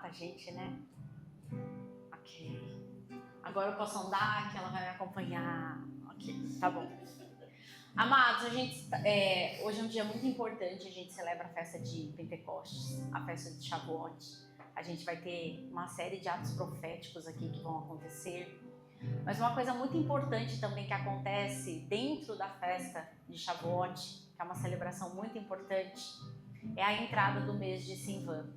com a gente, né? Ok. Agora eu posso andar, que ela vai me acompanhar. Ok, tá bom. Amados, hoje é um dia muito importante, a gente celebra a festa de Pentecostes, a festa de Shavuot. A gente vai ter uma série de atos proféticos aqui que vão acontecer. Mas uma coisa muito importante também que acontece dentro da festa de Shavuot, que é uma celebração muito importante, é a entrada do mês de Sivan.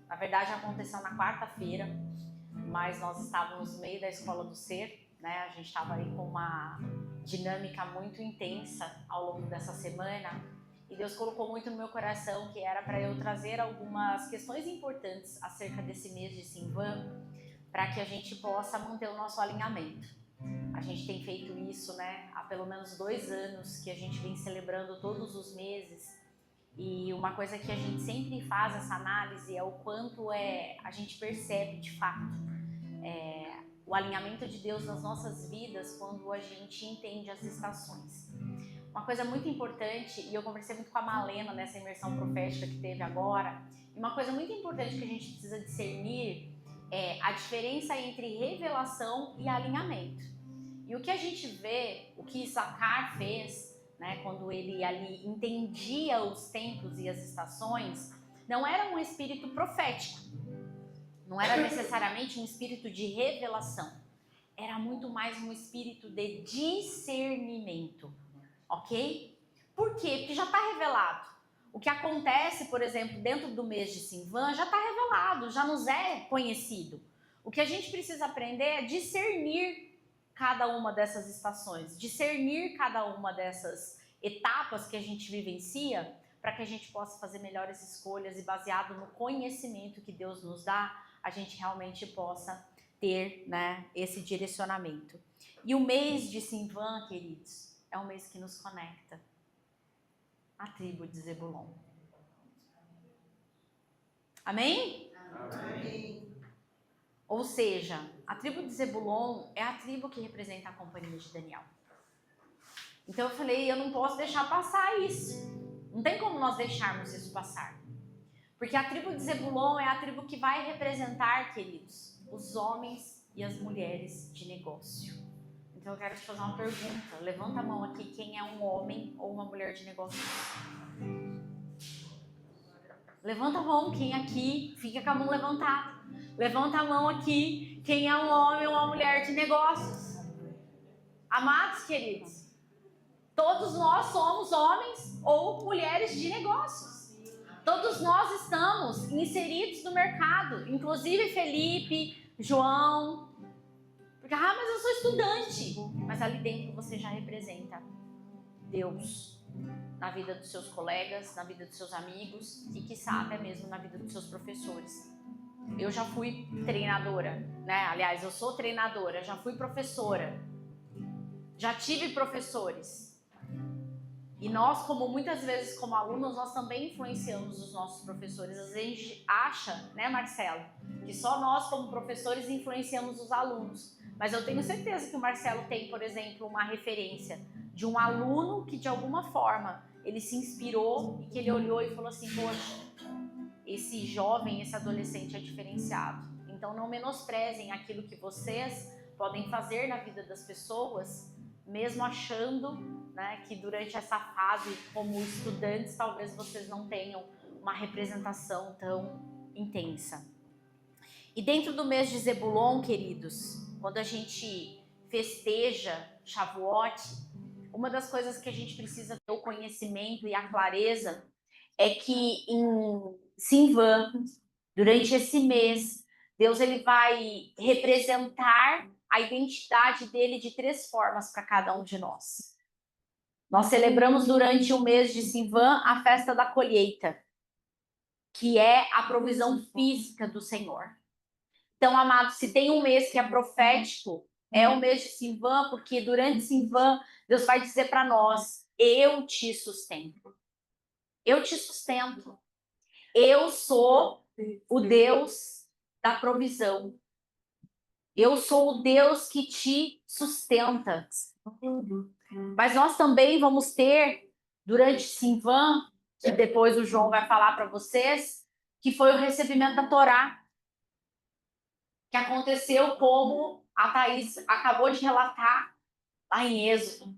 Na verdade, aconteceu na quarta-feira, mas nós estávamos no meio da Escola do Ser, né? A gente estava aí com uma dinâmica muito intensa ao longo dessa semana e Deus colocou muito no meu coração que era para eu trazer algumas questões importantes acerca desse mês de Sivan, para que a gente possa manter o nosso alinhamento. A gente tem feito isso, né, há pelo menos 2 anos que a gente vem celebrando todos os meses, e uma coisa que a gente sempre faz essa análise é o quanto a gente percebe de fato o alinhamento de Deus nas nossas vidas quando a gente entende as estações. Uma coisa muito importante, e eu conversei muito com a Malena nessa imersão profética que teve agora, e uma coisa muito importante que a gente precisa discernir é a diferença entre revelação e alinhamento. E o que a gente vê, o que Issacar fez, né, quando ele ali entendia os tempos e as estações, não era um espírito profético, não era necessariamente um espírito de revelação, era muito mais um espírito de discernimento, ok? Por quê? Porque já está revelado. O que acontece, por exemplo, dentro do mês de Sivan já está revelado, já nos é conhecido. O que a gente precisa aprender é discernir cada uma dessas estações, discernir cada uma dessas etapas que a gente vivencia, para que a gente possa fazer melhores escolhas e, baseado no conhecimento que Deus nos dá, a gente realmente possa ter, né, esse direcionamento. E o mês de Sivan, queridos, é um mês que nos conecta à tribo de Zebulon. Amém? Amém. Ou seja, a tribo de Zebulon é a tribo que representa a companhia de Daniel. Então eu falei, eu não posso deixar passar isso. Não tem como nós deixarmos isso passar. Porque a tribo de Zebulon é a tribo que vai representar, queridos, os homens e as mulheres de negócio. Então eu quero te fazer uma pergunta. Levanta a mão aqui, quem é um homem ou uma mulher de negócio? Levanta a mão, quem aqui fica com a mão levantada. Levanta a mão aqui, quem é um homem ou uma mulher de negócios. Amados queridos, todos nós somos homens ou mulheres de negócios. Todos nós estamos inseridos no mercado, inclusive Felipe, João. Porque, mas eu sou estudante. Mas ali dentro você já representa Deus na vida dos seus colegas, na vida dos seus amigos e, quiçá, até mesmo na vida dos seus professores. Eu já fui treinadora, né? Aliás, eu sou treinadora, já fui professora, já tive professores. E nós, como muitas vezes como alunos, nós também influenciamos os nossos professores. Às vezes a gente acha, né, Marcelo, que só nós como professores influenciamos os alunos. Mas eu tenho certeza que o Marcelo tem, por exemplo, uma referência de um aluno que de alguma forma ele se inspirou e que ele olhou e falou assim, poxa, esse jovem, esse adolescente é diferenciado. Então não menosprezem aquilo que vocês podem fazer na vida das pessoas, mesmo achando, né, que durante essa fase, como estudantes, talvez vocês não tenham uma representação tão intensa. E dentro do mês de Zebulon, queridos, quando a gente festeja Shavuot, uma das coisas que a gente precisa ter o conhecimento e a clareza é que em Sivan, durante esse mês, Deus ele vai representar a identidade dele de 3 formas para cada um de nós. Nós celebramos durante o mês de Sivan a festa da colheita, que é a provisão física do Senhor. Então, amados, se tem um mês que é profético, é o mês de Sivan, porque durante Sivan, Deus vai dizer para nós, eu te sustento. Eu te sustento. Eu sou o Deus da provisão. Eu sou o Deus que te sustenta. Mas nós também vamos ter, durante Sivan, que depois o João vai falar para vocês, que foi o recebimento da Torá. que aconteceu como a Thaís acabou de relatar lá em Êxodo.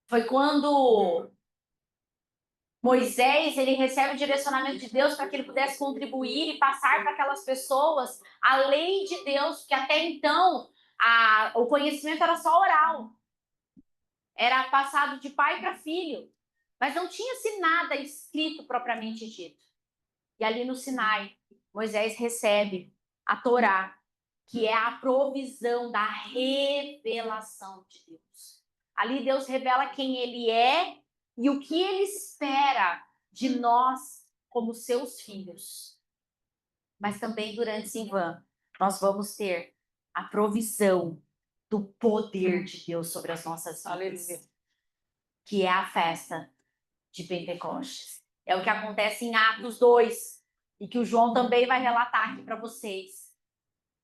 Foi quando Moisés, ele recebe o direcionamento de Deus para que ele pudesse contribuir e passar para aquelas pessoas a lei de Deus, que até então o conhecimento era só oral. Era passado de pai para filho, mas não tinha-se nada escrito propriamente dito. E ali no Sinai, Moisés recebe a Torá, que é a provisão da revelação de Deus. Ali Deus revela quem ele é e o que ele espera de nós como seus filhos. Mas também durante Simvan, nós vamos ter a provisão do poder de Deus sobre as nossas vidas, que é a festa de Pentecostes. É o que acontece em Atos 2, e que o João também vai relatar aqui para vocês,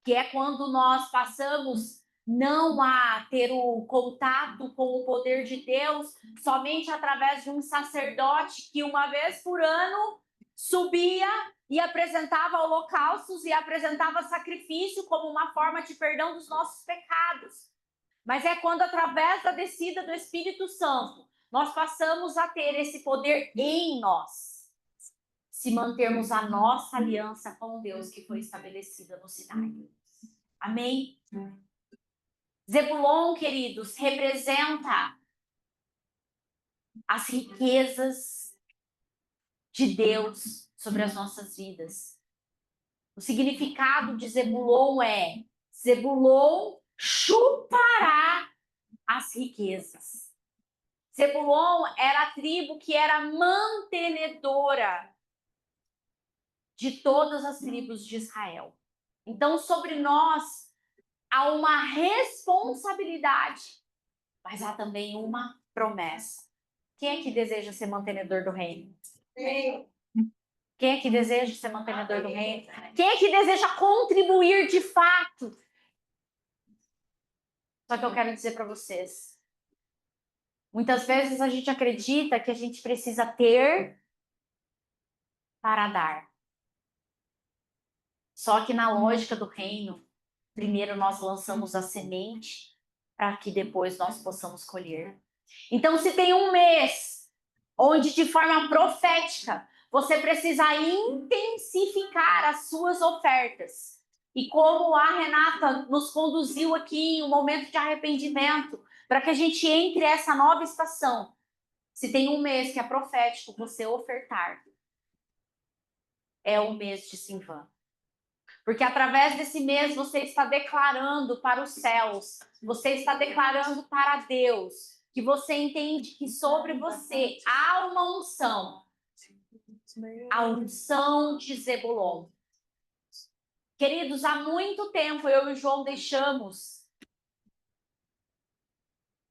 que é quando nós passamos não a ter o contato com o poder de Deus somente através de um sacerdote que uma vez por ano subia e apresentava holocaustos e apresentava sacrifício como uma forma de perdão dos nossos pecados. Mas é quando, através da descida do Espírito Santo, nós passamos a ter esse poder em nós, se mantermos a nossa aliança com Deus que foi estabelecida no Sinai. Amém? Zebulon, queridos, representa as riquezas de Deus sobre as nossas vidas. O significado de Zebulon é: Zebulon chupará as riquezas. Zebulon era a tribo que era mantenedora de todas as tribos de Israel. Então, sobre nós há uma responsabilidade, mas há também uma promessa. Quem é que deseja ser mantenedor do reino? Sim. Quem é que deseja ser mantenedor do reino? Quem é que deseja contribuir de fato? Só que eu quero dizer para vocês, muitas vezes a gente acredita que a gente precisa ter para dar. Só que na lógica do reino, primeiro nós lançamos a semente para que depois nós possamos colher. Então, se tem um mês onde de forma profética você precisa intensificar as suas ofertas, e como a Renata nos conduziu aqui em um momento de arrependimento, para que a gente entre essa nova estação, se tem um mês que é profético você ofertar, é o mês de Simvan. Porque através desse mês você está declarando para os céus, você está declarando para Deus, que você entende que sobre você há uma unção, a unção de Zebulon. Queridos, há muito tempo eu e o João deixamos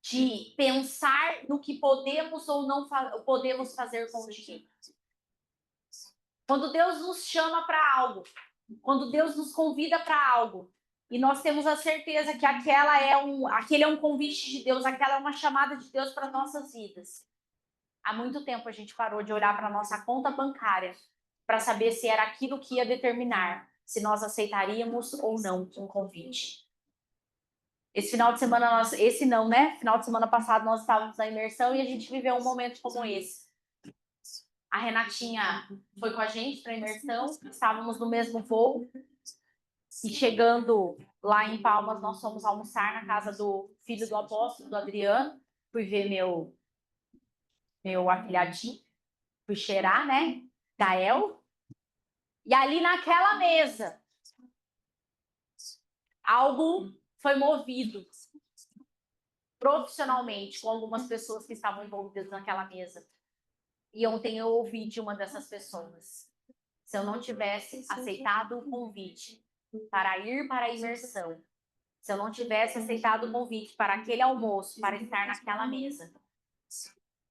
de pensar no que podemos ou não podemos fazer com o dinheiro. Quando Deus nos chama para algo, quando Deus nos convida para algo, e nós temos a certeza que aquele é um convite de Deus, aquela é uma chamada de Deus para nossas vidas. Há muito tempo a gente parou de olhar para a nossa conta bancária para saber se era aquilo que ia determinar se nós aceitaríamos ou não um convite. Esse final de semana, final de semana passado nós estávamos na imersão e a gente viveu um momento como esse. A Renatinha foi com a gente para a imersão, estávamos no mesmo voo. E chegando lá em Palmas, nós fomos almoçar na casa do filho do apóstolo, do Adriano. Fui ver meu afilhadinho. Fui cheirar, né? Gael. E ali naquela mesa, algo foi movido profissionalmente com algumas pessoas que estavam envolvidas naquela mesa. E ontem eu ouvi de uma dessas pessoas: se eu não tivesse aceitado o convite para ir para a imersão, se eu não tivesse aceitado o convite para aquele almoço, para estar naquela mesa,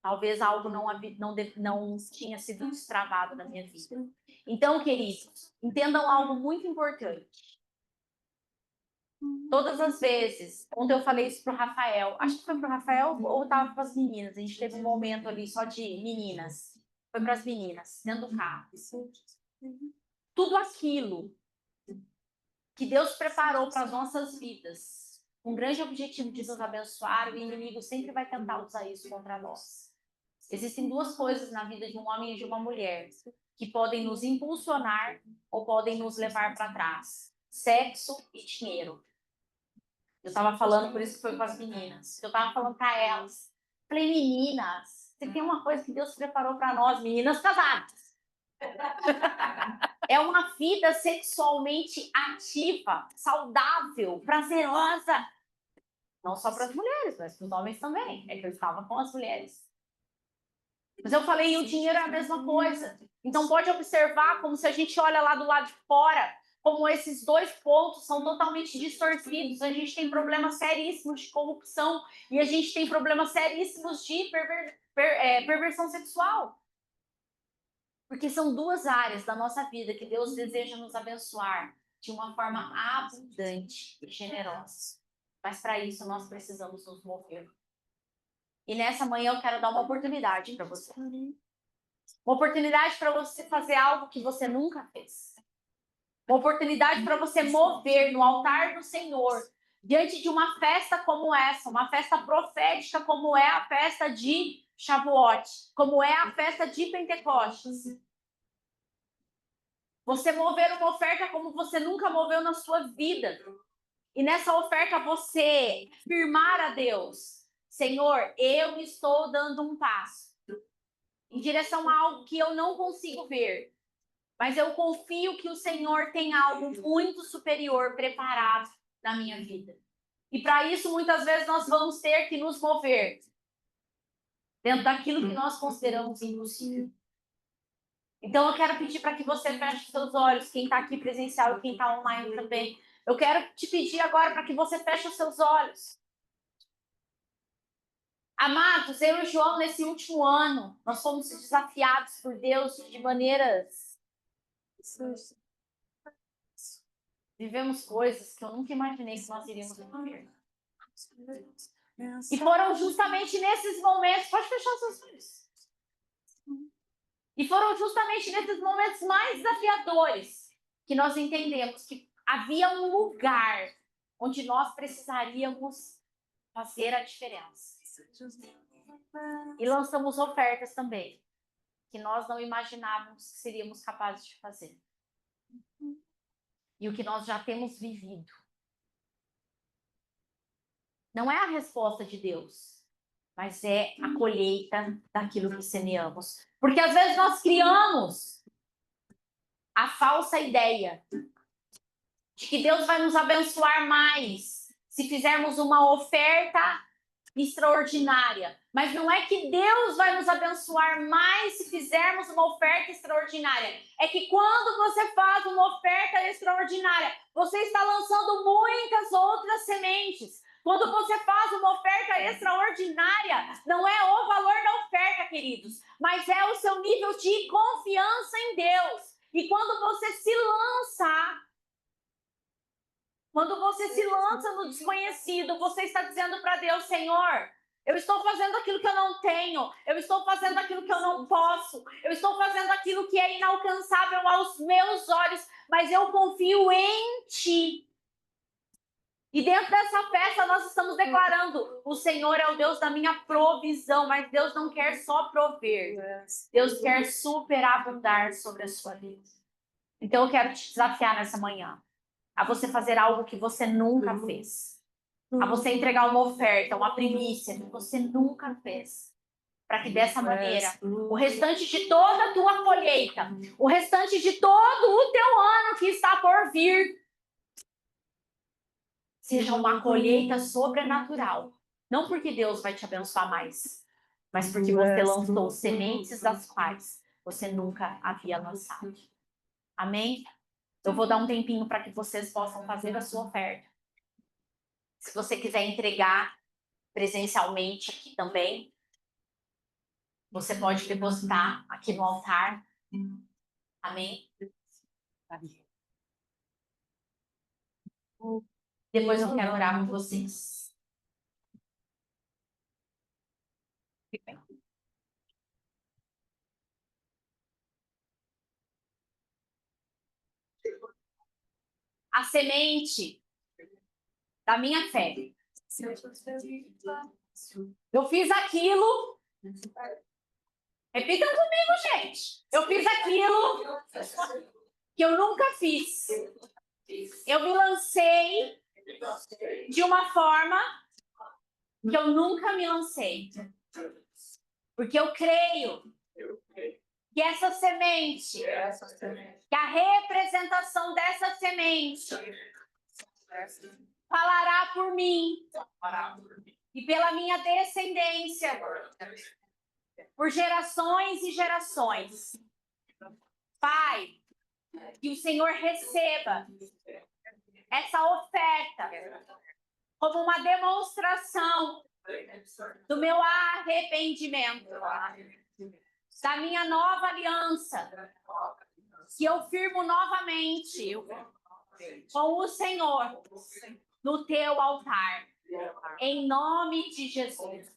talvez algo não tinha sido destravado na minha vida. Então, queridos, entendam algo muito importante. Todas as vezes, ontem eu falei isso pro Rafael, acho que foi pro Rafael ou estava para as meninas, a gente teve um momento ali só de meninas. Foi para as meninas, dentro do carro. Tudo aquilo que Deus preparou para as nossas vidas, um grande objetivo de nos abençoar, o inimigo sempre vai tentar usar isso contra nós. Existem duas coisas na vida de um homem e de uma mulher que podem nos impulsionar ou podem nos levar para trás: sexo e dinheiro. Eu estava falando, por isso que foi com as meninas. Eu estava falando para elas. Falei, meninas, você tem uma coisa que Deus preparou para nós, meninas casadas. É uma vida sexualmente ativa, saudável, prazerosa. Não só para as mulheres, mas para os homens também. É que eu estava com as mulheres. Mas eu falei, e o dinheiro é a mesma coisa. Então pode observar como se a gente olha lá do lado de fora, como esses dois pontos são totalmente distorcidos. A gente tem problemas seríssimos de corrupção e a gente tem problemas seríssimos de perversão sexual. Porque são duas áreas da nossa vida que Deus deseja nos abençoar de uma forma abundante e generosa. Mas para isso nós precisamos nos mover. E nessa manhã eu quero dar uma oportunidade para você. Uma oportunidade para você fazer algo que você nunca fez. Uma oportunidade para você mover no altar do Senhor, diante de uma festa como essa, uma festa profética como é a festa de Shavuot, como é a festa de Pentecostes. Você mover uma oferta como você nunca moveu na sua vida. E nessa oferta você afirmar a Deus: Senhor, eu estou dando um passo em direção a algo que eu não consigo ver, mas eu confio que o Senhor tem algo muito superior preparado na minha vida. E para isso, muitas vezes, nós vamos ter que nos mover dentro daquilo que nós consideramos impossível. Então, eu quero pedir para que você feche seus olhos, quem está aqui presencial e quem está online também. Eu quero te pedir agora para que você feche os seus olhos. Amados, eu e o João, nesse último ano, nós fomos desafiados por Deus de maneiras... Vivemos coisas que eu nunca imaginei que nós iríamos viver. E foram justamente nesses momentos... Pode fechar seus olhos. E foram justamente nesses momentos mais desafiadores que nós entendemos que havia um lugar onde nós precisaríamos fazer a diferença. E lançamos ofertas também, que nós não imaginávamos que seríamos capazes de fazer. E o que nós já temos vivido não é a resposta de Deus, mas é a colheita daquilo que semeamos. Porque às vezes nós criamos a falsa ideia de que Deus vai nos abençoar mais se fizermos uma oferta extraordinária. Mas não é que Deus vai nos abençoar mais se fizermos uma oferta extraordinária. É que quando você faz uma oferta extraordinária, você está lançando muitas outras sementes. Quando você faz uma oferta extraordinária, não é o valor da oferta, queridos, mas é o seu nível de confiança em Deus. E quando você se lança no desconhecido, você está dizendo para Deus: Senhor, eu estou fazendo aquilo que eu não tenho, eu estou fazendo aquilo que eu não posso, eu estou fazendo aquilo que é inalcançável aos meus olhos, mas eu confio em Ti. E dentro dessa festa nós estamos declarando: o Senhor é o Deus da minha provisão, mas Deus não quer só prover, Deus quer superabundar sobre a sua vida. Então eu quero te desafiar nessa manhã a você fazer algo que você nunca fez, a você entregar uma oferta, uma primícia que você nunca fez, para que dessa maneira o restante de toda a tua colheita, o restante de todo o teu ano que está por vir, seja uma colheita sobrenatural. Não porque Deus vai te abençoar mais, mas porque você lançou sementes das quais você nunca havia lançado. Amém? Eu vou dar um tempinho para que vocês possam fazer a sua oferta. Se você quiser entregar presencialmente aqui também, você pode depositar aqui no altar. Amém? Depois eu quero orar com vocês. a semente da minha fé. Eu fiz aquilo. Repitam comigo, gente. Eu fiz aquilo que eu nunca fiz. Eu me lancei de uma forma que eu nunca me lancei. Porque eu creio que essa semente, que a representação dessa semente falará por mim e pela minha descendência por gerações e gerações. Pai, que o Senhor receba essa oferta como uma demonstração do meu arrependimento, da minha nova aliança, que eu firmo novamente com o Senhor no teu altar, em nome de Jesus.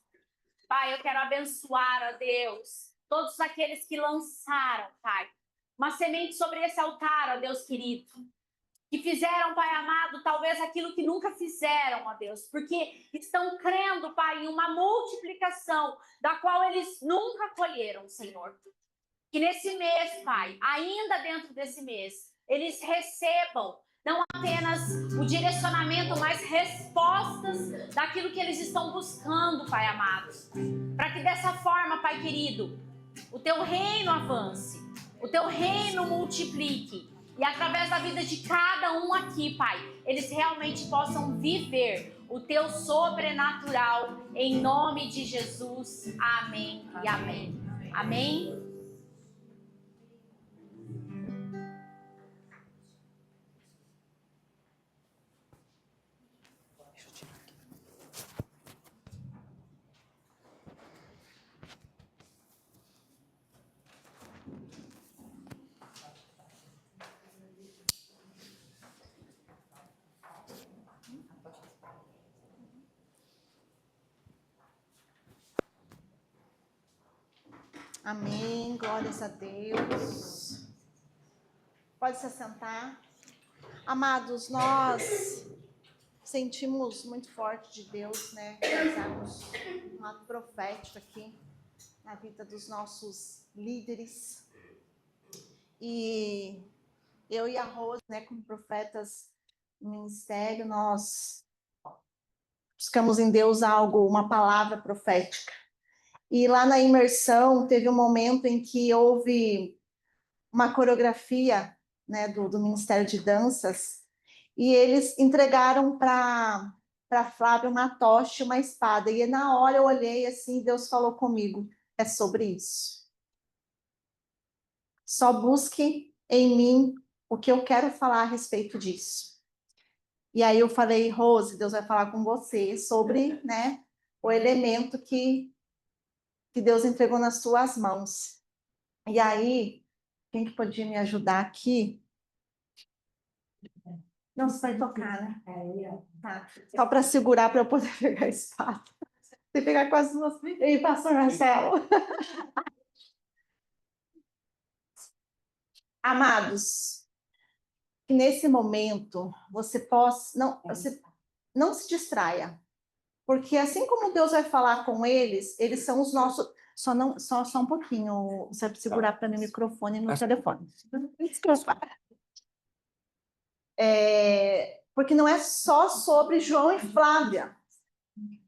Pai, eu quero abençoar, ó Deus, todos aqueles que lançaram, Pai, uma semente sobre esse altar, ó Deus querido, que fizeram, Pai amado, talvez aquilo que nunca fizeram, ó Deus, porque estão crendo, Pai, em uma multiplicação da qual eles nunca colheram, Senhor. Que nesse mês, Pai, ainda dentro desse mês, eles recebam não apenas o direcionamento, mas respostas daquilo que eles estão buscando, Pai amado. Para que dessa forma, Pai querido, o teu reino avance, o teu reino multiplique. E através da vida de cada um aqui, Pai, eles realmente possam viver o teu sobrenatural, em nome de Jesus. Amém e amém. Amém. Amém, glórias a Deus. Pode se assentar. Amados, nós sentimos muito forte de Deus, né? Realizarmos um ato profético aqui na vida dos nossos líderes. E eu e a Rose, né, como profetas do ministério, nós buscamos em Deus algo, uma palavra profética. E lá na imersão teve um momento em que houve uma coreografia, né, do Ministério de Danças, e eles entregaram para Flávia uma tocha, uma espada, e na hora eu olhei assim, Deus falou comigo, é sobre isso. Só busque em mim o que eu quero falar a respeito disso. E aí eu falei, Rose, Deus vai falar com você sobre, né, o elemento que Deus entregou nas suas mãos. E aí, quem que podia me ajudar aqui? Não, você vai tocar, né? Tá. Só para segurar, para eu poder pegar a espada. Você pegar com as duas. Ei, pastor Marcelo. Amados, que nesse momento você possa. Você não se distraia. Porque assim como Deus vai falar com eles são os nossos. Só um pouquinho. Você vai segurar para mim o microfone no telefone. Porque não é só sobre João e Flávia.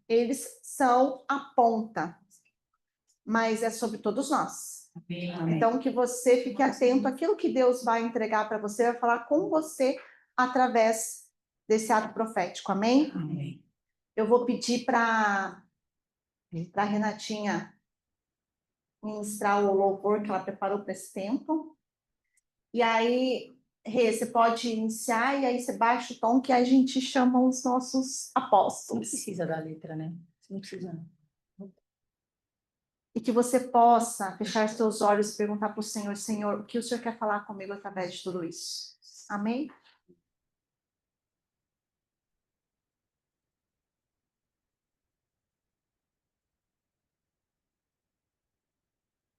Eles são a ponta, mas é sobre todos nós. Amém. Então, que você fique atento àquilo que Deus vai entregar para você, vai falar com você através desse ato profético. Amém? Amém. Eu vou pedir para a Renatinha ministrar o louvor que ela preparou para esse tempo. E aí, Rê, você pode iniciar e aí você baixa o tom que a gente chama os nossos apóstolos. Não precisa da letra, né? Não precisa. E que você possa fechar seus olhos e perguntar para o Senhor, Senhor, o que o Senhor quer falar comigo através de tudo isso? Amém?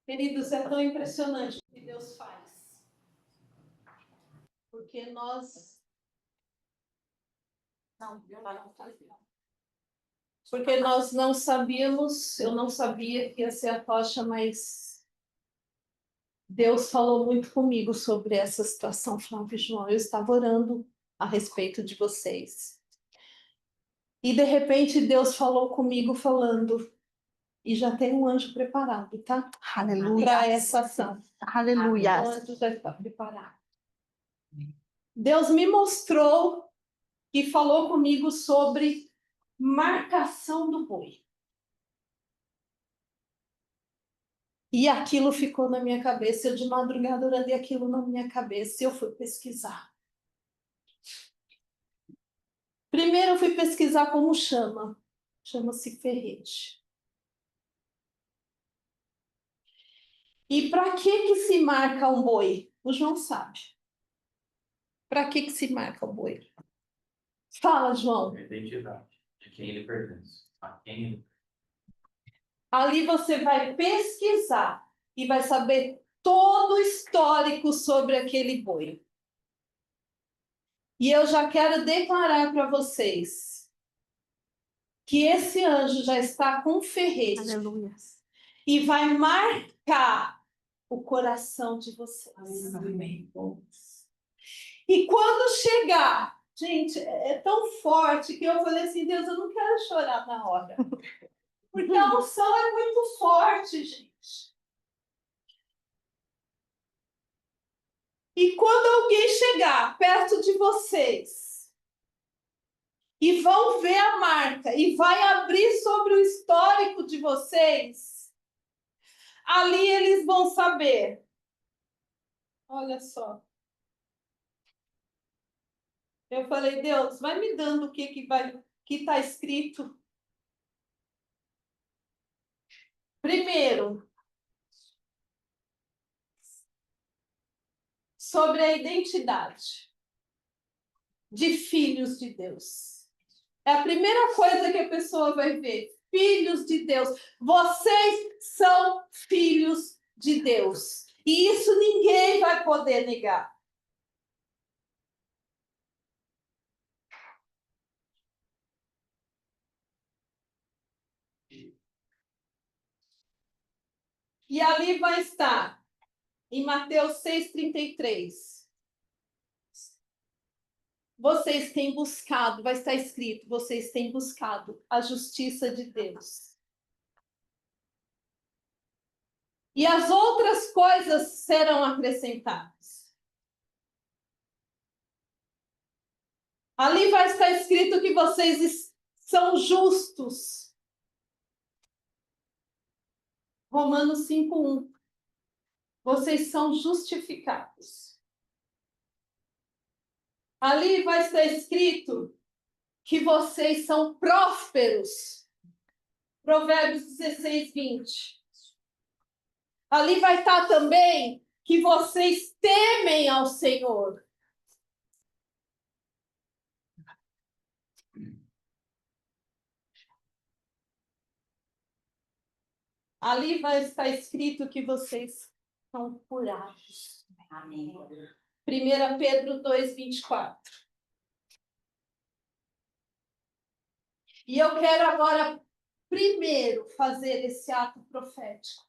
Queridos, é tão impressionante o que Deus faz. Porque nós Porque nós não sabíamos, eu não sabia que ia ser a tocha, mas Deus falou muito comigo sobre essa situação, Flávio e João. Eu estava orando a respeito de vocês. E de repente Deus falou comigo falando, e já tem um anjo preparado, tá? Aleluia. Para essa ação. Aleluia. O anjo já está preparado. Deus me mostrou e falou comigo sobre marcação do boi. E aquilo ficou na minha cabeça. Eu de madrugada orando aquilo na minha cabeça e eu fui pesquisar. Primeiro eu fui pesquisar como chama. Chama-se ferrete. E para que se marca um boi? O João sabe. Para que se marca o boi? Fala, João. A identidade de quem ele pertence. A quem ele... Ali você vai pesquisar e vai saber todo o histórico sobre aquele boi. E eu já quero declarar para vocês que esse anjo já está com ferrete. Aleluia. E vai marcar o coração de vocês. Amém. E quando chegar, gente, é tão forte que eu falei assim, Deus, eu não quero chorar na hora. Porque a unção é muito forte, gente. E quando alguém chegar perto de vocês e vão ver a marca e vai abrir sobre o histórico de vocês, ali eles vão saber. Olha só. Eu falei, Deus, vai me dando o que está escrito. Primeiro, sobre a identidade de filhos de Deus. É a primeira coisa que a pessoa vai ver. Filhos de Deus. Vocês são filhos de Deus. E isso ninguém vai poder negar. E ali vai estar, em Mateus 6,33. Vocês têm buscado, vai estar escrito, vocês têm buscado a justiça de Deus. E as outras coisas serão acrescentadas. Ali vai estar escrito que vocês são justos. Romanos 5:1. Vocês são justificados. Ali vai estar escrito que vocês são prósperos. Provérbios 16:20. Ali vai estar também que vocês temem ao Senhor. Ali vai estar escrito que vocês são curados. Amém. 1 Pedro 2:24. E eu quero agora, primeiro, fazer esse ato profético.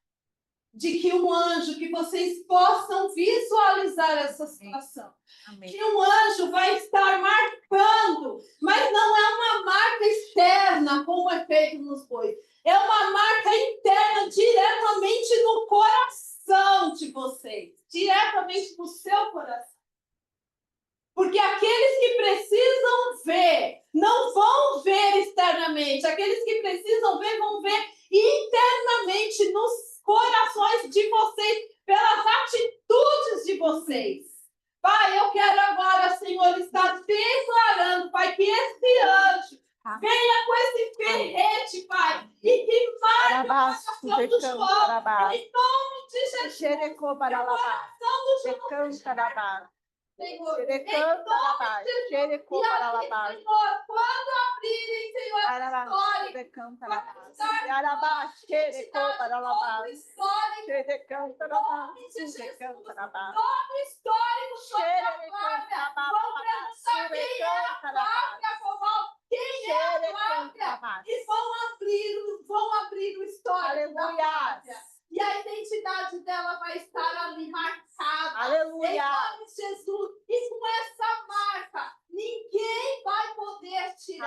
De que um anjo, que vocês possam visualizar essa situação. Amém. Que um anjo vai estar marcando, mas não é uma marca externa, como é feito nos bois. É uma marca interna, diretamente no coração de vocês. Diretamente no seu coração. Porque aqueles que precisam ver, não vão ver externamente. Aqueles que precisam ver, vão ver internamente nos corações de vocês, pelas atitudes de vocês. Pai, eu quero agora, Senhor, estar declarando, Pai, que esse anjo venha com esse ferrete, Pai, e que marque o coração do João, em nome de Jesus. O coração do João. Senhor, em nome de Jesus. E ali, Senhor, quando abrirem, Senhor, essa história, todo histórico, nome de Jesus, todo histórico sobre a Flávia, vão perguntar quem é a Flávia, como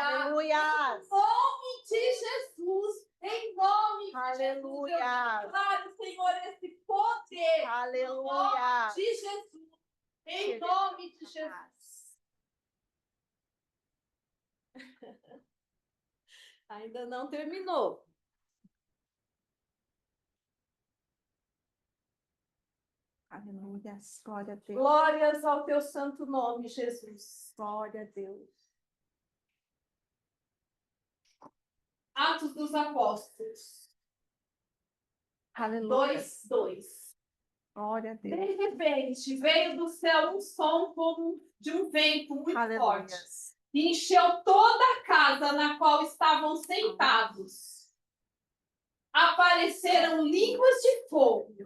Aleluia. Em nome de Jesus. Em nome de Jesus. Aleluia. Eu declaro, Senhor, esse poder. Aleluia. De Jesus. Em nome de Jesus. Ainda não terminou. Aleluia. Glória a Deus. Glórias ao teu santo nome, Jesus. Glória a Deus. Atos dos Apóstolos. Aleluia. 2:2. Glória a De Deus. repente, veio do céu um som como de um vento muito Aleluia. forte. E encheu toda a casa na qual estavam sentados. Apareceram línguas de fogo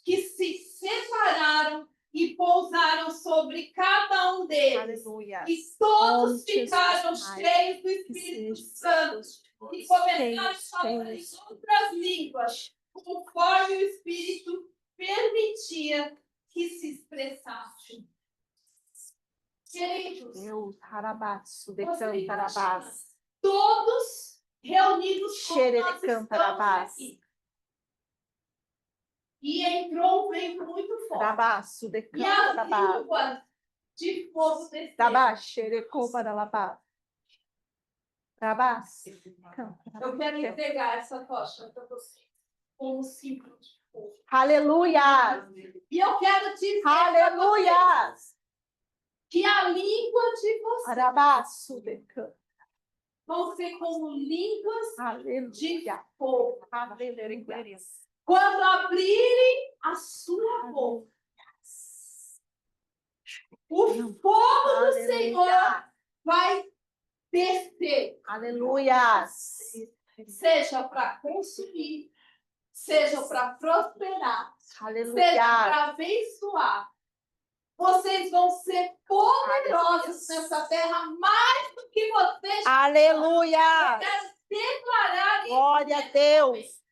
que se separaram e pousaram sobre cada um deles. Aleluia. E todos Nome de ficaram Jesus, Pai, cheios do que Espírito seja Santo e começaram a cheios, falar em cheios. outras línguas, conforme o Espírito permitia que se expressassem. Queridos, Deus, harabaço, de você imagina cantarabás. todos reunidos como Xere nós de estamos cantarabás. aqui. E entrou um vento muito forte. Rabaço, de E as cantarabás. línguas de fogo desceram. Rabás, xere cobaralabás. Rabás. Eu quero entregar essa tocha para você, como símbolo de fogo. Aleluia. E eu quero dizer para você Aleluia. que a língua de vocês Rabaço, de cantarabás. vão ser como línguas de Aleluia. fogo. Aleluia. Quando abrirem a sua boca, o fogo do Senhor vai descer, Aleluia. seja para consumir, seja para prosperar, seja Aleluia. para abençoar. Vocês vão ser poderosos nessa terra mais do que vocês. Aleluia. Quero declarar isso. Glória a Deus.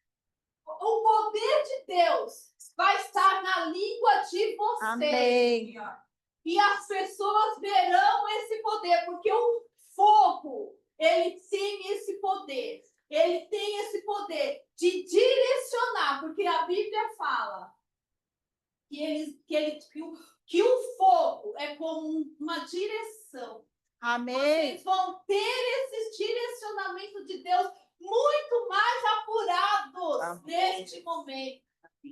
O poder de Deus vai estar na língua de vocês. Amém. E as pessoas verão esse poder, porque o fogo, ele tem esse poder. Ele tem esse poder de direcionar, porque a Bíblia fala que o fogo é como uma direção. Amém. Vocês vão ter esse direcionamento de Deus muito mais apurados Amém. neste momento.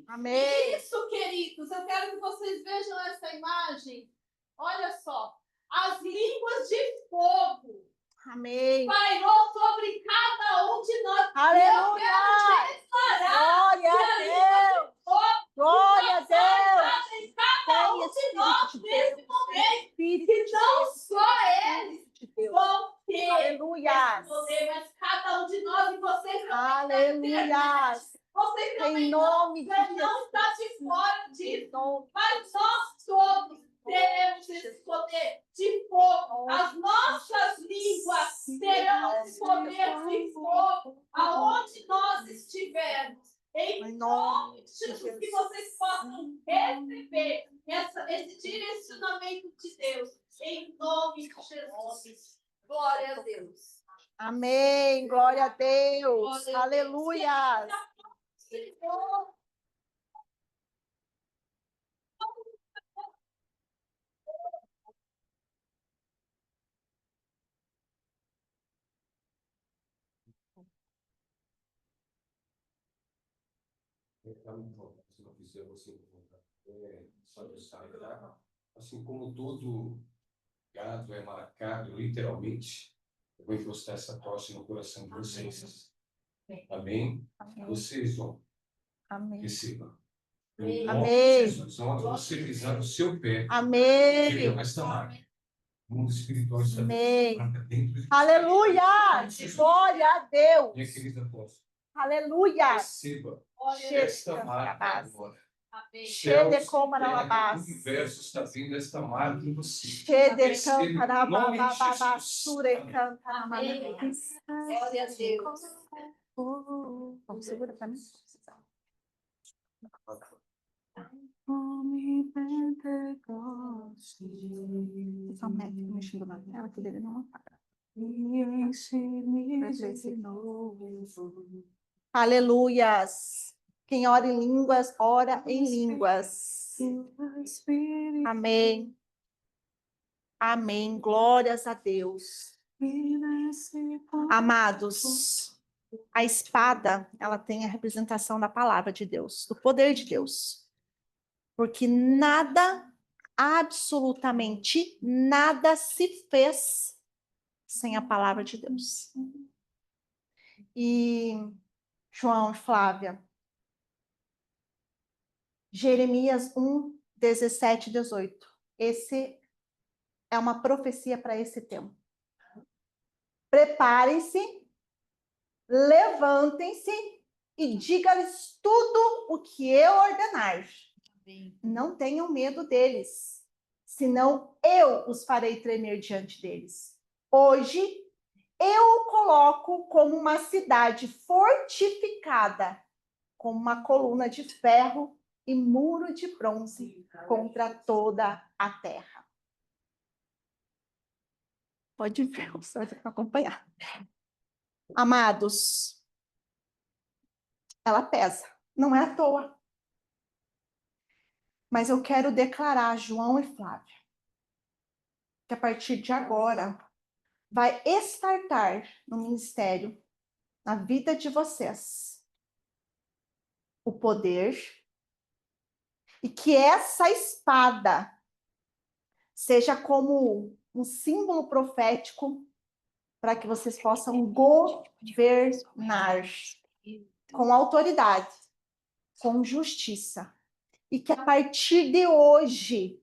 Amém. Isso, queridos, eu quero que vocês vejam essa imagem. Olha só, as línguas de fogo Amém. pairou sobre cada um de nós. Aleluia. E eu quero declarar Glória a que a Deus. fogo Glória a Deus. em cada um de nós nesse momento, que não só eles de Deus. vão ter Aleluia. esse poder, mas cada um de nós e vocês também. Aleluia. Vocês também Em nome de não está de fora disso. Em nome Mas nós todos teremos esse poder de fogo. As nossas línguas terão esse poder de fogo aonde nós estivermos. Em nome de Jesus, que vocês possam receber esse direcionamento de Deus. Em nome de Jesus. Glória a Deus. Amém. Glória a Deus. Glória a Deus. Aleluia. Assim como todo gado é marcado, literalmente, eu vou encostar essa tocha no coração de vocês. Amém? Amém. Vocês vão Amém. receber. Amém. Jesus, onde você pisar o seu pé, Amém. ele vai estar marcado. O mundo espiritual está Amém. marca dentro de Aleluia. Glória a Deus. minha querida apóstola. Aleluia. Receba Glória esta marca agora. Amém. Shede O comarabás. universo está vendo esta marca em você. Shede Receba em nome de cantarabababá. Jesus. Sure Amém. cantarababás. Glória a Deus. Vamos, segura para mim. Só mete mexendo na tela que dele não apaga. Aleluias. Quem ora em línguas, ora em línguas. Amém. Amém. Glórias a Deus. Amados, a espada, ela tem a representação da palavra de Deus, do poder de Deus. Porque nada, absolutamente nada se fez sem a palavra de Deus. E João e Flávia, Jeremias 1, 17 e 18. Esse é uma profecia para esse tempo. Preparem-se, levantem-se e diga-lhes tudo o que eu ordenar. Não tenham medo deles, senão eu os farei tremer diante deles. Hoje eu o coloco como uma cidade fortificada, com uma coluna de ferro e muro de bronze contra toda a terra. Pode ver, só para acompanhar. Amados, ela pesa, não é à toa. Mas eu quero declarar, João e Flávia, que a partir de agora vai estartar no ministério, na vida de vocês, o poder, e que essa espada seja como um símbolo profético para que vocês possam governar com autoridade, com justiça, e que a partir de hoje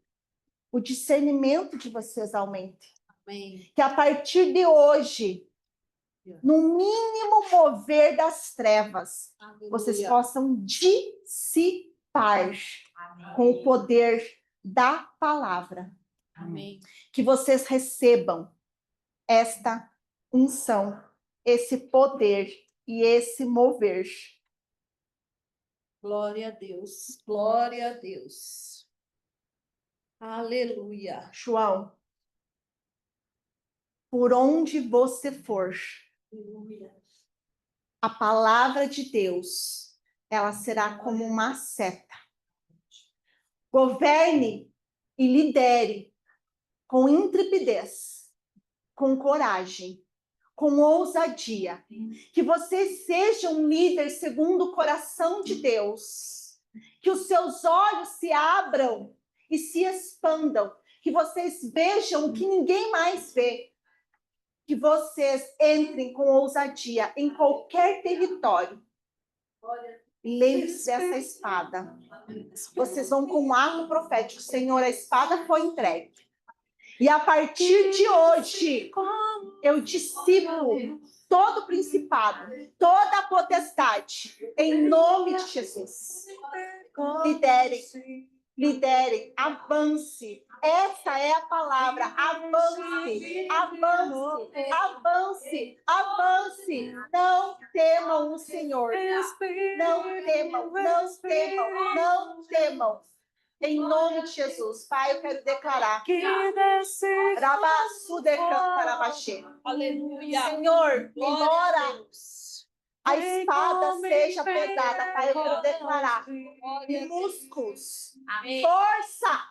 o discernimento de vocês aumente. Amém. Que a partir de hoje, no mínimo mover das trevas, vocês possam dissipar com o poder da palavra. Amém. Que vocês recebam esta unção, esse poder e esse mover. Glória a Deus. Glória a Deus. Aleluia. João, por onde você for, Aleluia. a palavra de Deus, ela será como uma seta. Governe e lidere com intrepidez, com coragem, com ousadia. Que você seja um líder segundo o coração de Deus. Que os seus olhos se abram e se expandam. Que vocês vejam o que ninguém mais vê. Que vocês entrem com ousadia em qualquer território. Lembre-se dessa espada. Vocês vão com um ato profético. Senhor, a espada foi entregue. E a partir de hoje, eu dissipo todo o principado, toda a potestade, em nome de Jesus. Liderem, avance. Essa é a palavra, avance, avance, avance, avance. Não temam o Senhor. Não temam, não temam, não temam. Em nome de Jesus, Pai, eu quero declarar. Aleluia. Senhor, Glória a embora Deus. a espada seja pesada, Pai, eu quero declarar. Glória a Deus. Músculos, Amém. força,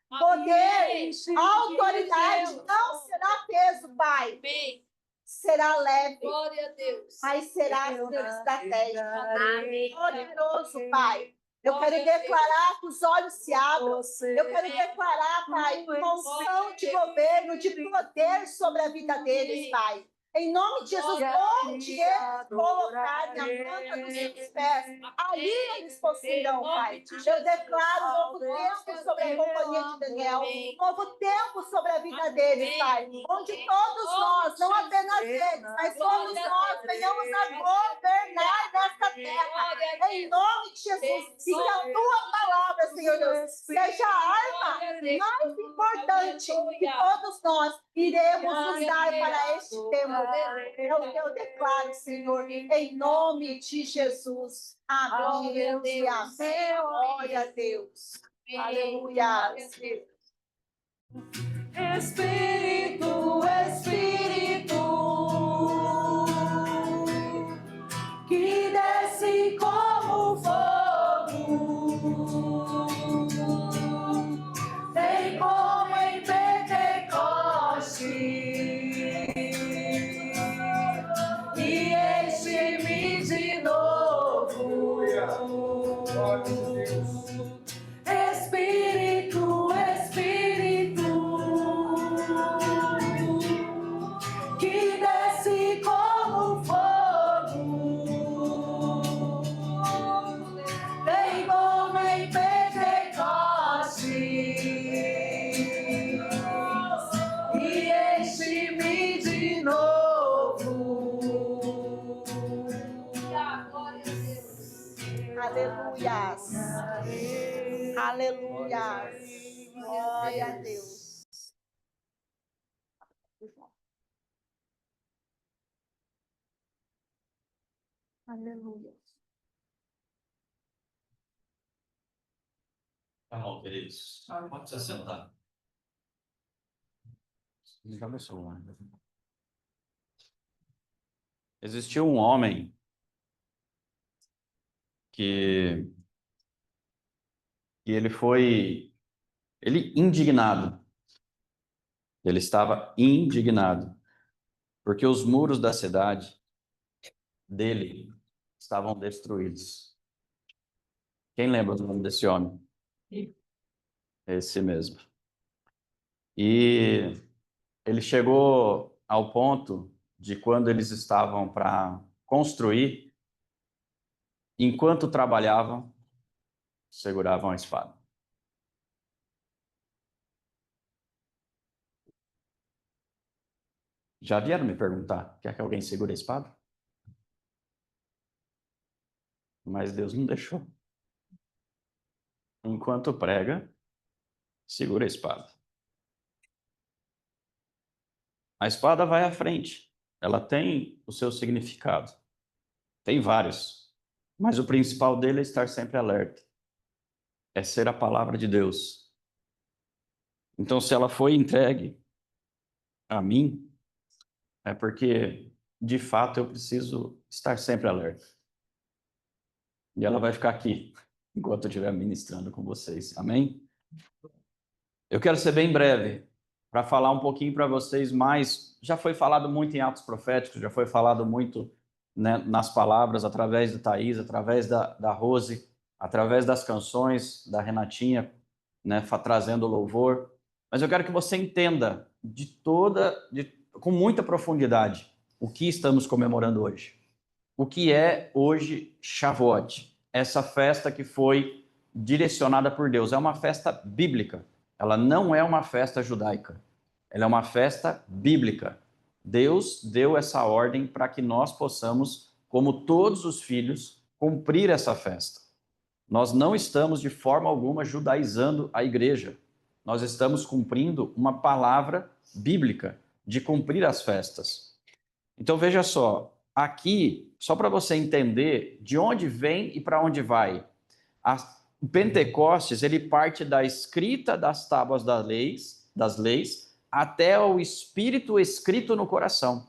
poder, Amém. autoridade, não será peso, Pai. Amém. Será leve, Glória a Deus. mas será estratégico. Amém. Poderoso, Pai. Eu quero declarar que os olhos se abram. Eu quero declarar, Pai, uma unção de governo, de poder sobre a vida deles, Pai. Em nome de Jesus, onde eles colocarem a planta dos seus pés, ali eles possuirão, Pai. Eu declaro um novo tempo sobre a companhia de Daniel, um novo tempo sobre a vida deles, Pai. Onde todos nós, não apenas eles, mas todos nós venhamos a governar nesta terra. Em nome de Jesus. E que a tua palavra, Senhor Deus, seja a arma mais importante que todos nós iremos usar para este tempo. Eu declaro, Senhor, em nome de Jesus. Amém. Glória a Deus. Aleluia. Espírito, Espírito, de novo. Aleluias. Aleluias. Glória a Deus. Aleluia. Tá bom, queridos. Pode se sentar. Liga meu celular. Existiu um homem que ele indignado. Ele estava indignado porque os muros da cidade dele estavam destruídos. Quem lembra do nome desse homem? Esse mesmo. E ele chegou ao ponto de, quando eles estavam para construir, enquanto trabalhavam, seguravam a espada. Já vieram me perguntar, quer que alguém segure a espada? Mas Deus não deixou. Enquanto prega, segura a espada. A espada vai à frente. Ela tem o seu significado. Tem vários. Mas o principal dele é estar sempre alerta. É ser a palavra de Deus. Então, se ela foi entregue a mim, é porque, de fato, eu preciso estar sempre alerta. E ela vai ficar aqui, enquanto eu estiver ministrando com vocês. Amém? Eu quero ser bem breve, para falar um pouquinho para vocês mais. Já foi falado muito em Atos Proféticos, já foi falado muito, né, nas palavras, através do Thaís, através da Rose, através das canções da Renatinha, né, trazendo louvor. Mas eu quero que você entenda com muita profundidade o que estamos comemorando hoje. O que é hoje Shavuot? Essa festa que foi direcionada por Deus. É uma festa bíblica. Ela não é uma festa judaica. Ela é uma festa bíblica. Deus deu essa ordem para que nós possamos, como todos os filhos, cumprir essa festa. Nós não estamos de forma alguma judaizando a igreja. Nós estamos cumprindo uma palavra bíblica de cumprir as festas. Então veja só, aqui, só para você entender de onde vem e para onde vai. O Pentecostes, ele parte da escrita das tábuas das leis, até o Espírito escrito no coração.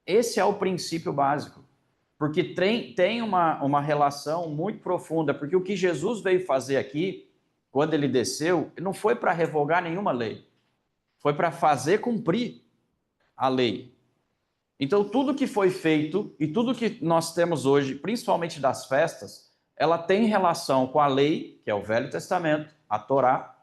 Esse é o princípio básico, porque tem uma relação muito profunda, porque o que Jesus veio fazer aqui, quando ele desceu, não foi para revogar nenhuma lei, foi para fazer cumprir a lei. Então, tudo que foi feito e tudo que nós temos hoje, principalmente das festas, ela tem relação com a lei, que é o Velho Testamento, a Torá,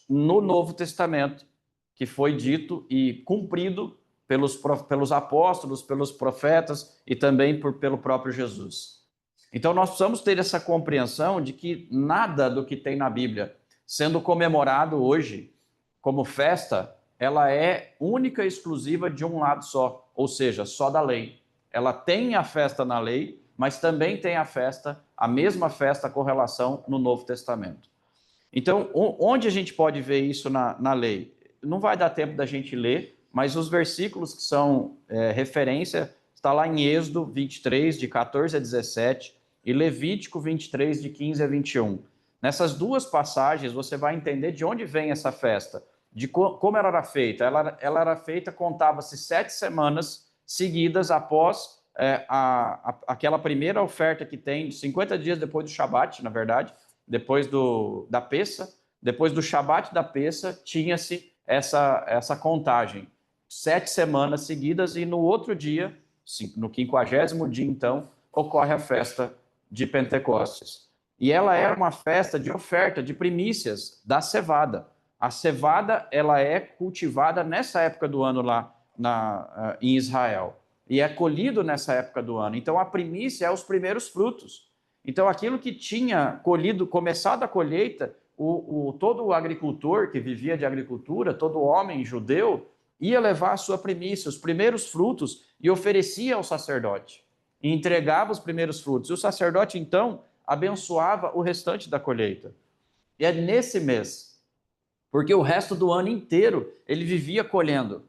no Novo Testamento, que foi dito e cumprido pelos apóstolos, pelos profetas e também pelo próprio Jesus. Então, nós precisamos ter essa compreensão de que nada do que tem na Bíblia sendo comemorado hoje como festa, ela é única e exclusiva de um lado só, ou seja, só da lei. Ela tem a festa na lei, mas também tem a mesma festa com relação no Novo Testamento. Então, onde a gente pode ver isso na lei? Não vai dar tempo da gente ler, mas os versículos que são referência, está lá em Êxodo 23, de 14 a 17, e Levítico 23, de 15 a 21. Nessas duas passagens, você vai entender de onde vem essa festa, de como ela era feita. Ela era feita, contava-se 7 semanas seguidas após aquela primeira oferta que tem, 50 dias depois do Shabat, na verdade, depois da Pessa, depois do Shabat da Pessa, tinha-se essa contagem. 7 semanas seguidas, e no outro dia, no 50º dia, então, ocorre a festa de Pentecostes. E ela era uma festa de oferta, de primícias da cevada. A cevada, ela é cultivada nessa época do ano lá em Israel. E é colhido nessa época do ano. Então, a primícia é os primeiros frutos. Então, aquilo que tinha começado a colheita, todo o agricultor que vivia de agricultura, todo homem judeu, ia levar a sua primícia, os primeiros frutos, e oferecia ao sacerdote. E entregava os primeiros frutos. E o sacerdote, então, abençoava o restante da colheita. E é nesse mês, porque o resto do ano inteiro ele vivia colhendo.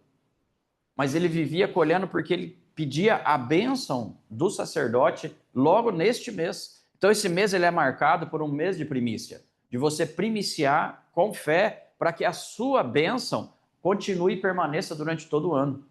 Mas ele vivia colhendo porque ele pedia a bênção do sacerdote logo neste mês. Então esse mês ele é marcado por um mês de primícia, de você primiciar com fé para que a sua bênção continue e permaneça durante todo o ano.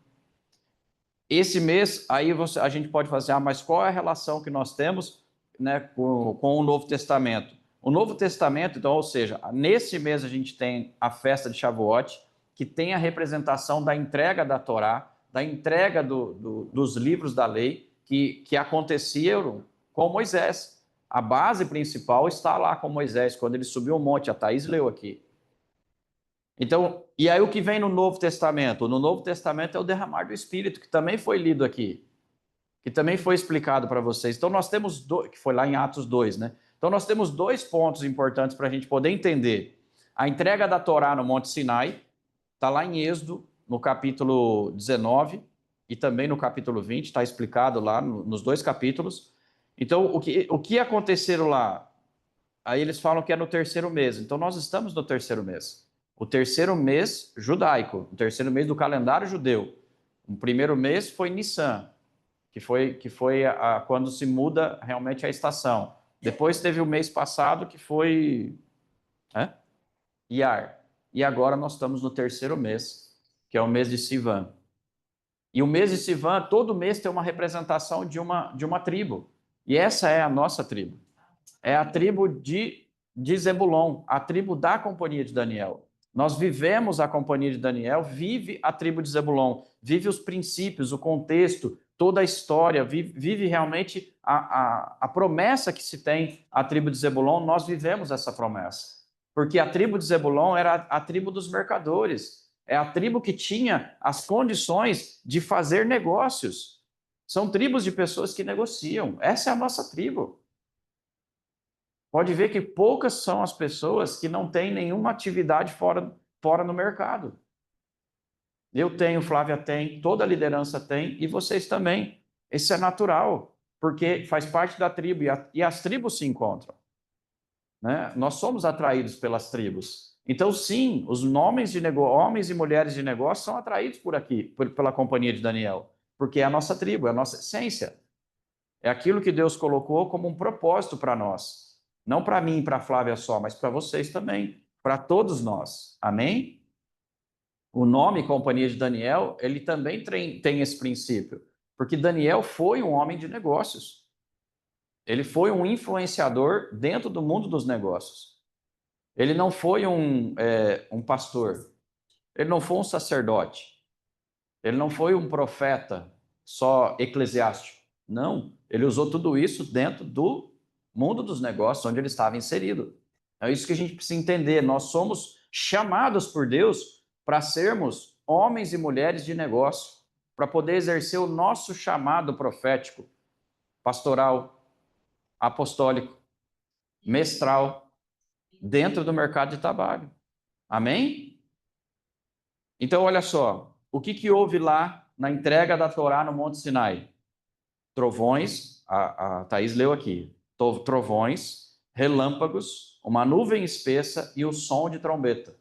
Esse mês, aí a gente pode fazer, mas qual é a relação que nós temos, né, com o Novo Testamento? O Novo Testamento, então, ou seja, nesse mês a gente tem a festa de Shavuot, que tem a representação da entrega da Torá, da entrega dos livros da lei, que aconteceram com Moisés. A base principal está lá com Moisés, quando ele subiu o monte, a Thaís leu aqui. Então, e aí o que vem no Novo Testamento? No Novo Testamento é o derramar do Espírito, que também foi lido aqui, que também foi explicado para vocês. Então nós temos, que foi lá em Atos 2, né? Então nós temos 2 pontos importantes para a gente poder entender. A entrega da Torá no Monte Sinai, está lá em Êxodo, no capítulo 19, e também no capítulo 20, está explicado lá nos 2 capítulos. Então, o que aconteceram lá? Aí eles falam que é no 3º mês. Então nós estamos no 3º mês. O 3º mês judaico, o 3º mês do calendário judeu. O primeiro mês foi Nissan, que foi quando se muda realmente a estação. Depois teve o mês passado, que foi Iyar. E agora nós estamos no 3º mês, que é o mês de Sivan. E o mês de Sivan, todo mês tem uma representação de uma tribo. E essa é a nossa tribo. É a tribo de Zebulon, a tribo da companhia de Daniel. Nós vivemos a companhia de Daniel, vive a tribo de Zebulon, vive os princípios, o contexto, toda a história, vive realmente a promessa que se tem a tribo de Zebulon, nós vivemos essa promessa. Porque a tribo de Zebulon era a tribo dos mercadores, é a tribo que tinha as condições de fazer negócios. São tribos de pessoas que negociam, essa é a nossa tribo. Pode ver que poucas são as pessoas que não têm nenhuma atividade fora no mercado. Eu tenho, Flávia tem, toda a liderança tem, e vocês também. Isso é natural, porque faz parte da tribo, e as tribos se encontram. Né? Nós somos atraídos pelas tribos. Então, sim, os homens e mulheres de negócio são atraídos por aqui, pela companhia de Daniel, porque é a nossa tribo, é a nossa essência. É aquilo que Deus colocou como um propósito para nós. Não para mim e para a Flávia só, mas para vocês também, para todos nós. Amém? O nome Companhia de Daniel, ele também tem esse princípio, porque Daniel foi um homem de negócios. Ele foi um influenciador dentro do mundo dos negócios. Ele não foi um pastor, ele não foi um sacerdote, ele não foi um profeta só eclesiástico. Não, ele usou tudo isso dentro do mundo dos negócios onde ele estava inserido. É isso que a gente precisa entender. Nós somos chamados por Deus para sermos homens e mulheres de negócio, para poder exercer o nosso chamado profético, pastoral, apostólico, mestral, dentro do mercado de trabalho. Amém? Então, olha só, o que houve lá na entrega da Torá no Monte Sinai? Trovões, a Thaís leu aqui, trovões, relâmpagos, uma nuvem espessa e o som de trombeta.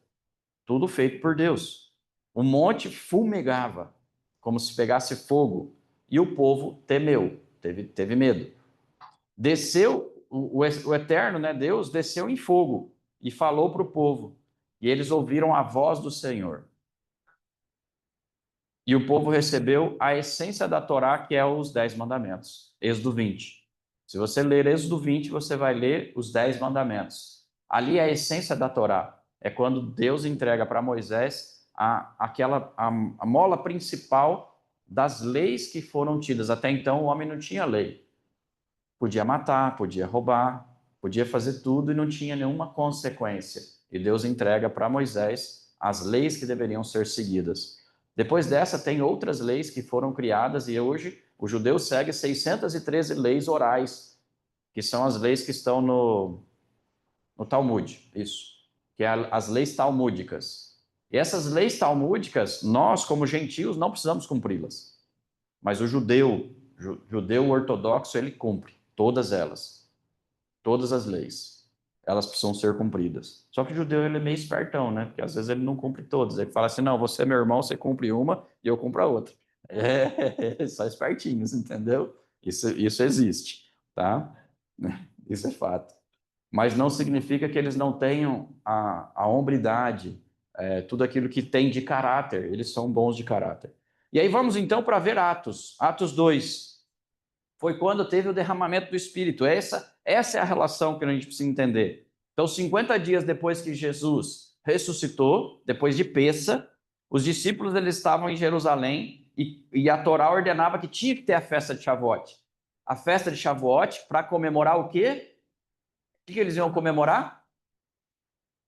Tudo feito por Deus. O monte fumegava, como se pegasse fogo, e o povo temeu, teve medo. Desceu, o Eterno, né, Deus, desceu em fogo e falou para o povo, e eles ouviram a voz do Senhor. E o povo recebeu a essência da Torá, que é os 10 mandamentos. Êxodo 20. Se você ler Êxodo 20, você vai ler os 10 mandamentos. Ali é a essência da Torá. É quando Deus entrega para Moisés a mola principal das leis que foram tidas. Até então o homem não tinha lei. Podia matar, podia roubar, podia fazer tudo e não tinha nenhuma consequência. E Deus entrega para Moisés as leis que deveriam ser seguidas. Depois dessa, tem outras leis que foram criadas e hoje o judeu segue 613 leis orais, que são as leis que estão no Talmud, isso, que é as leis talmúdicas. E essas leis talmúdicas, nós, como gentios, não precisamos cumpri-las. Mas o judeu ortodoxo, ele cumpre todas elas. Todas as leis. Elas precisam ser cumpridas. Só que o judeu, ele é meio espertão, né? Porque às vezes ele não cumpre todas. Ele fala assim, não, você é meu irmão, você cumpre uma e eu cumpro a outra. Só espertinhos, entendeu? Isso existe, tá? Isso é fato. Mas não significa que eles não tenham a hombridade, tudo aquilo que tem de caráter. Eles são bons de caráter. E aí vamos então para ver Atos. Atos 2. Foi quando teve o derramamento do Espírito. Essa é a relação que a gente precisa entender. Então, 50 dias depois que Jesus ressuscitou, depois de Pessa, os discípulos eles estavam em Jerusalém e a Torá ordenava que tinha que ter a festa de Shavuot. A festa de Shavuot, para comemorar o quê? O que eles iam comemorar?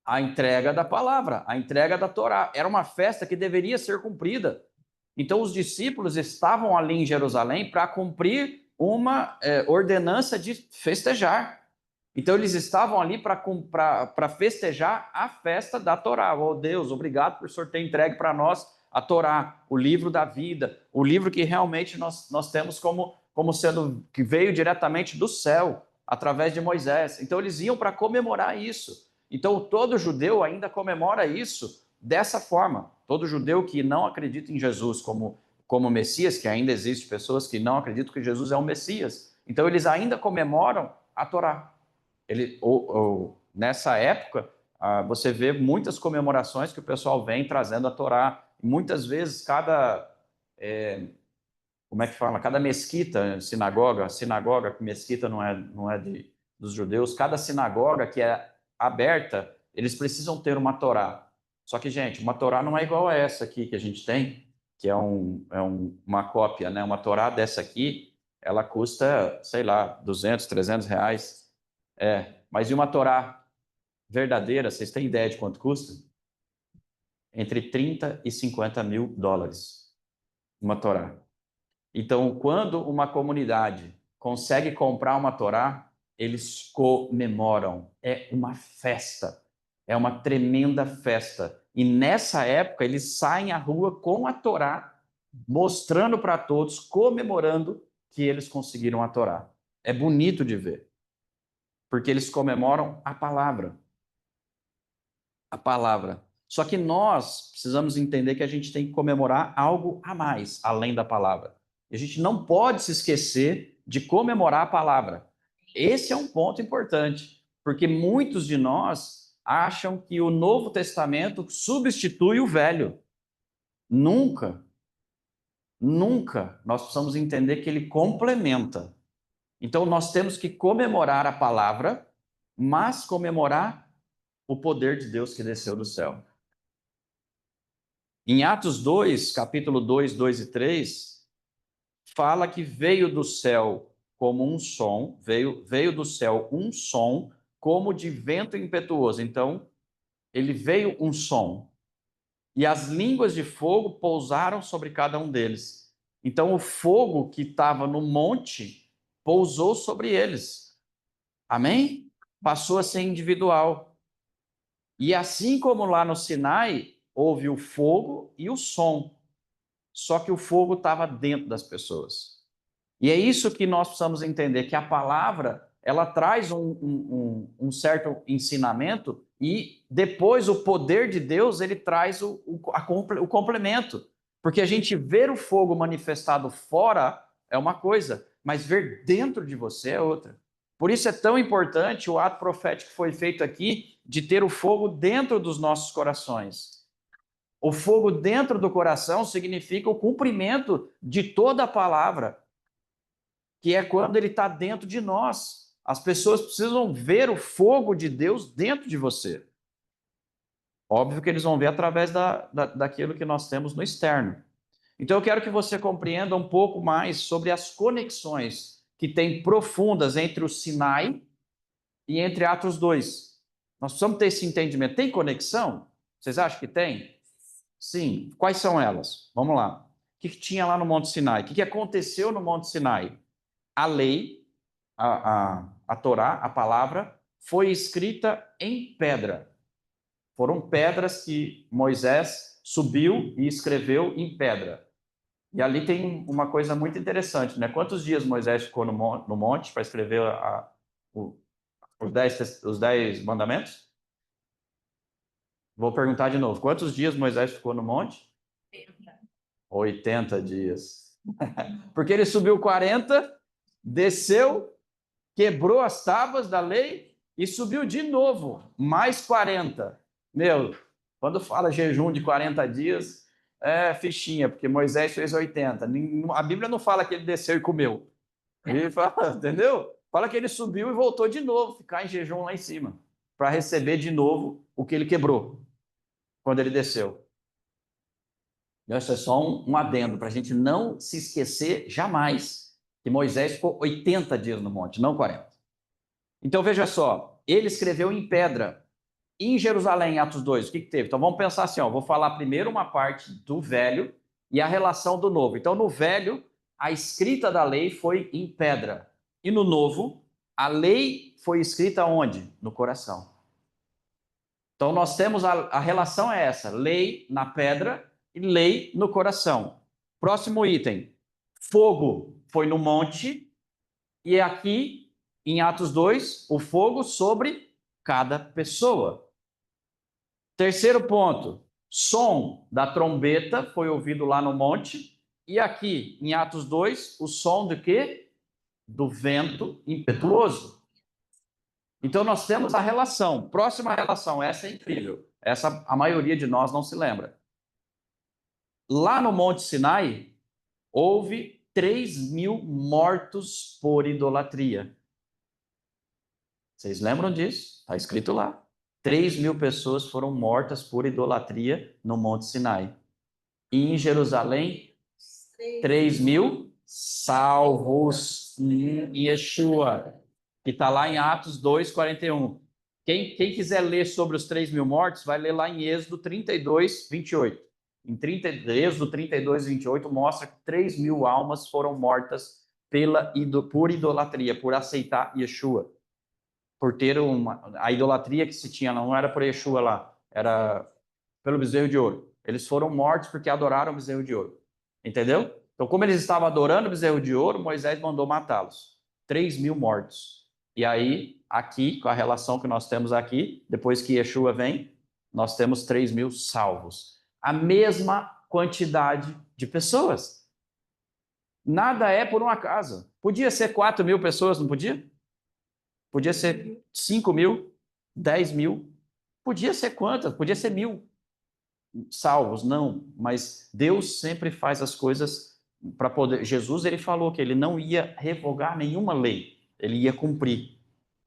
A entrega da palavra, a entrega da Torá. Era uma festa que deveria ser cumprida. Então, os discípulos estavam ali em Jerusalém para cumprir uma ordenança de festejar. Então, eles estavam ali para festejar a festa da Torá. Oh, Deus, obrigado por o Senhor ter entregue para nós a Torá, o livro da vida, o livro que realmente nós temos como sendo, que veio diretamente do céu, através de Moisés. Então, eles iam para comemorar isso. Então, todo judeu ainda comemora isso dessa forma. Todo judeu que não acredita em Jesus como Messias, que ainda existe pessoas que não acreditam que Jesus é o Messias, então eles ainda comemoram a Torá. Nessa época, você vê muitas comemorações que o pessoal vem trazendo a Torá. Muitas vezes, cada mesquita, sinagoga, mesquita não é dos judeus, cada sinagoga que é aberta, eles precisam ter uma Torá. Só que, gente, uma Torá não é igual a essa aqui que a gente tem, que é uma cópia, né? Uma Torá dessa aqui, ela custa, sei lá, 200, 300 reais. Mas e uma Torá verdadeira, vocês têm ideia de quanto custa? Entre 30 e 50 mil dólares. Uma Torá. Então, quando uma comunidade consegue comprar uma Torá, eles comemoram. É uma festa. É uma tremenda festa. E nessa época, eles saem à rua com a Torá, mostrando para todos, comemorando que eles conseguiram a Torá. É bonito de ver. Porque eles comemoram a palavra. A palavra. Só que nós precisamos entender que a gente tem que comemorar algo a mais, além da palavra. E a gente não pode se esquecer de comemorar a palavra. Esse é um ponto importante, porque muitos de nós acham que o Novo Testamento substitui o Velho. Nunca. Nunca. Nós precisamos entender que ele complementa. Então, nós temos que comemorar a palavra, mas comemorar o poder de Deus que desceu do céu. Em Atos 2, capítulo 2, 2 e 3, fala que veio do céu como um som, veio do céu um som como de vento impetuoso. Então, ele veio um som. E as línguas de fogo pousaram sobre cada um deles. Então, o fogo que estava no monte pousou sobre eles. Amém? Passou a ser individual. E assim como lá no Sinai, houve o fogo e o som. Só que o fogo estava dentro das pessoas. E é isso que nós precisamos entender, que a palavra, ela traz um certo ensinamento e depois o poder de Deus, ele traz o complemento. Porque a gente ver o fogo manifestado fora é uma coisa, mas ver dentro de você é outra. Por isso é tão importante o ato profético que foi feito aqui, de ter o fogo dentro dos nossos corações. O fogo dentro do coração significa o cumprimento de toda a palavra, que é quando ele está dentro de nós. As pessoas precisam ver o fogo de Deus dentro de você. Óbvio que eles vão ver através daquilo que nós temos no externo. Então eu quero que você compreenda um pouco mais sobre as conexões que tem profundas entre o Sinai e entre Atos 2. Nós precisamos ter esse entendimento. Tem conexão? Vocês acham que tem? Sim. Quais são elas? Vamos lá. O que tinha lá no Monte Sinai? O que aconteceu no Monte Sinai? A lei, a Torá, a palavra, foi escrita em pedra. Foram pedras que Moisés subiu e escreveu em pedra. E ali tem uma coisa muito interessante, né? Quantos dias Moisés ficou no monte para escrever os 10 mandamentos? Vou perguntar de novo. Quantos dias Moisés ficou no monte? 80 dias. Porque ele subiu 40, desceu, quebrou as tábuas da lei e subiu de novo, mais 40. Meu, quando fala jejum de 40 dias, é fichinha, porque Moisés fez 80. A Bíblia não fala que ele desceu e comeu. Ele fala, entendeu? Fala que ele subiu e voltou de novo, ficar em jejum lá em cima, para receber de novo o que ele quebrou quando ele desceu. Isso é só um adendo, para a gente não se esquecer jamais que Moisés ficou 80 dias no monte, não 40. Então, veja só, ele escreveu em pedra. Em Jerusalém, em Atos 2, o que teve? Então, vamos pensar assim, ó, vou falar primeiro uma parte do Velho e a relação do Novo. Então, no Velho, a escrita da lei foi em pedra. E no Novo, a lei foi escrita onde? No coração. Então, nós temos a relação é essa, lei na pedra e lei no coração. Próximo item, fogo foi no monte e aqui, em Atos 2, o fogo sobre cada pessoa. Terceiro ponto, som da trombeta foi ouvido lá no monte e aqui, em Atos 2, o som do quê? Do vento impetuoso. Então, nós temos a relação. Próxima relação, essa é incrível. Essa a maioria de nós não se lembra. Lá no Monte Sinai, houve 3.000 mortos por idolatria. Vocês lembram disso? Está escrito lá. 3.000 pessoas foram mortas por idolatria no Monte Sinai. E em Jerusalém, 3.000 salvos em Yeshua, que está lá em Atos 2, 41. Quem quiser ler sobre os 3.000 mortos, vai ler lá em Êxodo 32, 28. Êxodo 32, 28 mostra que 3.000 almas foram mortas por idolatria, por aceitar Yeshua. Por ter a idolatria que se tinha, não era por Yeshua lá, era pelo bezerro de ouro. Eles foram mortos porque adoraram o bezerro de ouro. Entendeu? Então, como eles estavam adorando o bezerro de ouro, Moisés mandou matá-los. 3.000 mortos. E aí, aqui, com a relação que nós temos aqui, depois que Yeshua vem, nós temos 3.000 salvos. A mesma quantidade de pessoas. Nada é por um acaso. Podia ser 4.000 pessoas, não podia? Podia ser 5.000, 10.000. Podia ser quantas? Podia ser 1.000 salvos, não. Mas Deus sempre faz as coisas para poder. Jesus, ele falou que ele não ia revogar nenhuma lei. Ele ia cumprir.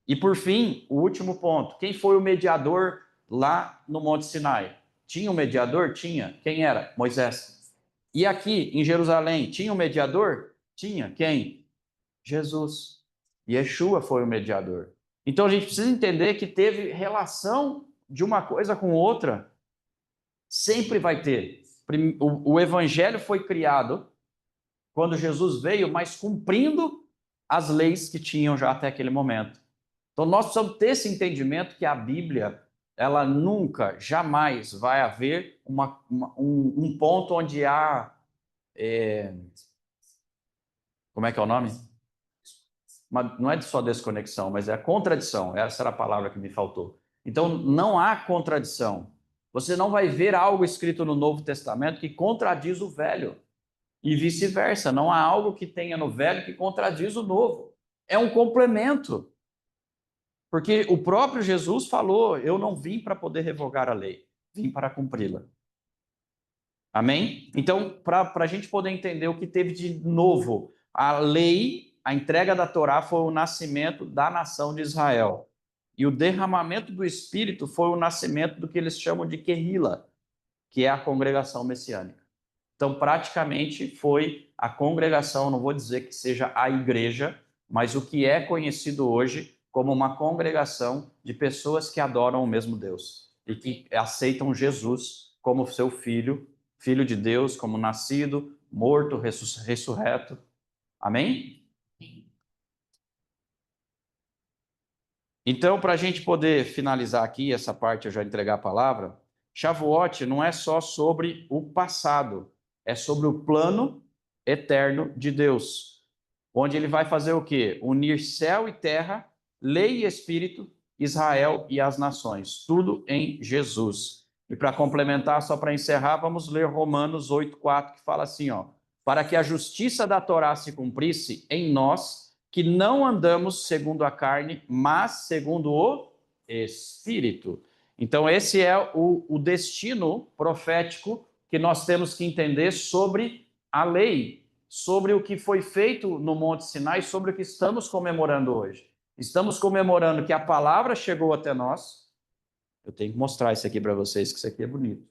E por fim, o último ponto. Quem foi o mediador lá no Monte Sinai? Tinha um mediador? Tinha. Quem era? Moisés. E aqui, em Jerusalém, tinha um mediador? Tinha. Quem? Jesus. Yeshua foi o mediador. Então a gente precisa entender que teve relação de uma coisa com outra. Sempre vai ter. O evangelho foi criado quando Jesus veio, mas cumprindo as leis que tinham já até aquele momento. Então nós precisamos ter esse entendimento que a Bíblia, ela nunca, jamais vai haver um ponto onde há... como é que é o nome? Não é só desconexão, mas é a contradição. Essa era a palavra que me faltou. Então, não há contradição. Você não vai ver algo escrito no Novo Testamento que contradiz o Velho. E vice-versa. Não há algo que tenha no Velho que contradiz o Novo. É um complemento. Porque o próprio Jesus falou, eu não vim para poder revogar a lei, vim para cumpri-la. Amém? Então, para a gente poder entender o que teve de novo, a lei... A entrega da Torá foi o nascimento da nação de Israel. E o derramamento do Espírito foi o nascimento do que eles chamam de Querila, que é a congregação messiânica. Então, praticamente foi a congregação, não vou dizer que seja a igreja, mas o que é conhecido hoje como uma congregação de pessoas que adoram o mesmo Deus e que aceitam Jesus como seu filho, filho de Deus, como nascido, morto, ressurreto. Amém? Então, para a gente poder finalizar aqui essa parte, eu já entregar a palavra, Shavuot não é só sobre o passado, é sobre o plano eterno de Deus, onde ele vai fazer o quê? Unir céu e terra, lei e espírito, Israel e as nações, tudo em Jesus. E para complementar, só para encerrar, vamos ler Romanos 8:4, que fala assim, ó: para que a justiça da Torá se cumprisse em nós, que não andamos segundo a carne, mas segundo o Espírito. Então, esse é o destino profético que nós temos que entender sobre a lei, sobre o que foi feito no Monte Sinai, sobre o que estamos comemorando hoje. Estamos comemorando que a palavra chegou até nós. Eu tenho que mostrar isso aqui para vocês, que isso aqui é bonito.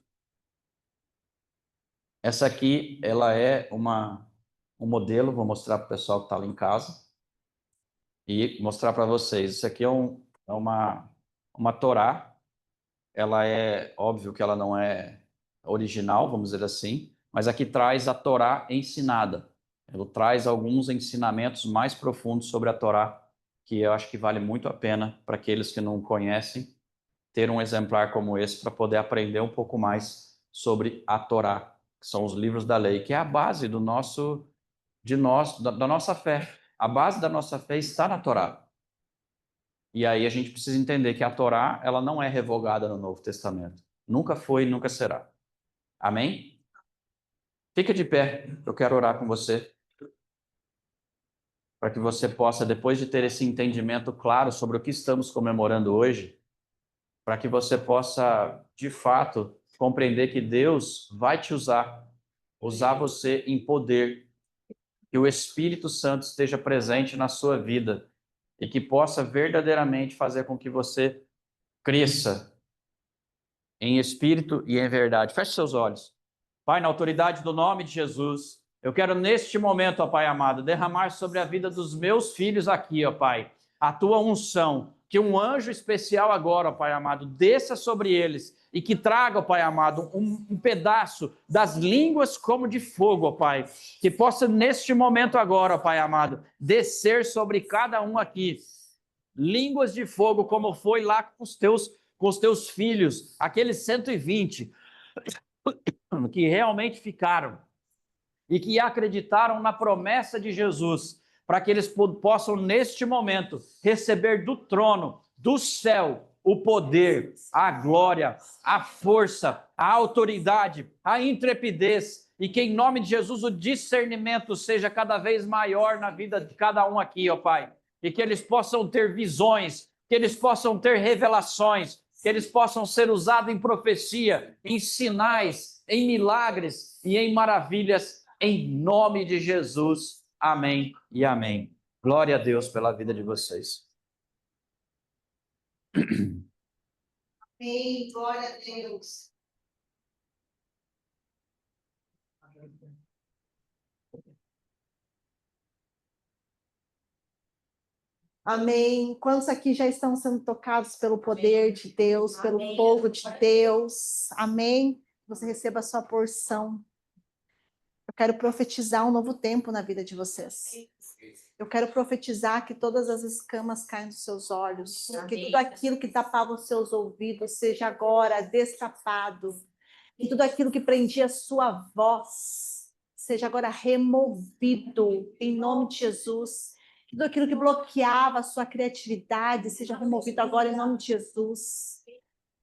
Essa aqui, ela é um modelo, vou mostrar para o pessoal que está lá em casa e mostrar para vocês. Isso aqui é uma Torá. Ela é, óbvio que ela não é original, vamos dizer assim, mas aqui traz a Torá ensinada. Ela traz alguns ensinamentos mais profundos sobre a Torá, que eu acho que vale muito a pena para aqueles que não conhecem, ter um exemplar como esse para poder aprender um pouco mais sobre a Torá, que são os livros da lei, que é a base da nossa fé. A base da nossa fé está na Torá. E aí a gente precisa entender que a Torá, ela não é revogada no Novo Testamento. Nunca foi e nunca será. Amém? Fica de pé, eu quero orar com você, para que você possa, depois de ter esse entendimento claro sobre o que estamos comemorando hoje, para que você possa, de fato, compreender que Deus vai te usar você em poder, que o Espírito Santo esteja presente na sua vida e que possa verdadeiramente fazer com que você cresça em espírito e em verdade. Feche seus olhos. Pai, na autoridade do nome de Jesus, eu quero neste momento, ó Pai amado, derramar sobre a vida dos meus filhos aqui, ó Pai, a tua unção, que um anjo especial agora, ó Pai amado, desça sobre eles e que traga, ó Pai amado, um pedaço das línguas como de fogo, ó Pai, que possa neste momento agora, ó Pai amado, descer sobre cada um aqui, línguas de fogo como foi lá com os teus filhos, aqueles 120 que realmente ficaram e que acreditaram na promessa de Jesus, para que eles possam, neste momento, receber do trono, do céu, o poder, a glória, a força, a autoridade, a intrepidez, e que em nome de Jesus o discernimento seja cada vez maior na vida de cada um aqui, ó Pai, e que eles possam ter visões, que eles possam ter revelações, que eles possam ser usados em profecia, em sinais, em milagres e em maravilhas, em nome de Jesus. Amém e amém. Glória a Deus pela vida de vocês. Amém, glória a Deus. Amém. Quantos aqui já estão sendo tocados pelo poder de Deus, pelo fogo de Deus? Amém. Você receba a sua porção. Eu quero profetizar um novo tempo na vida de vocês. Eu quero profetizar que todas as escamas caem dos seus olhos, que tudo aquilo que tapava os seus ouvidos seja agora destapado, que tudo aquilo que prendia a sua voz seja agora removido em nome de Jesus. Que tudo aquilo que bloqueava a sua criatividade seja removido agora em nome de Jesus.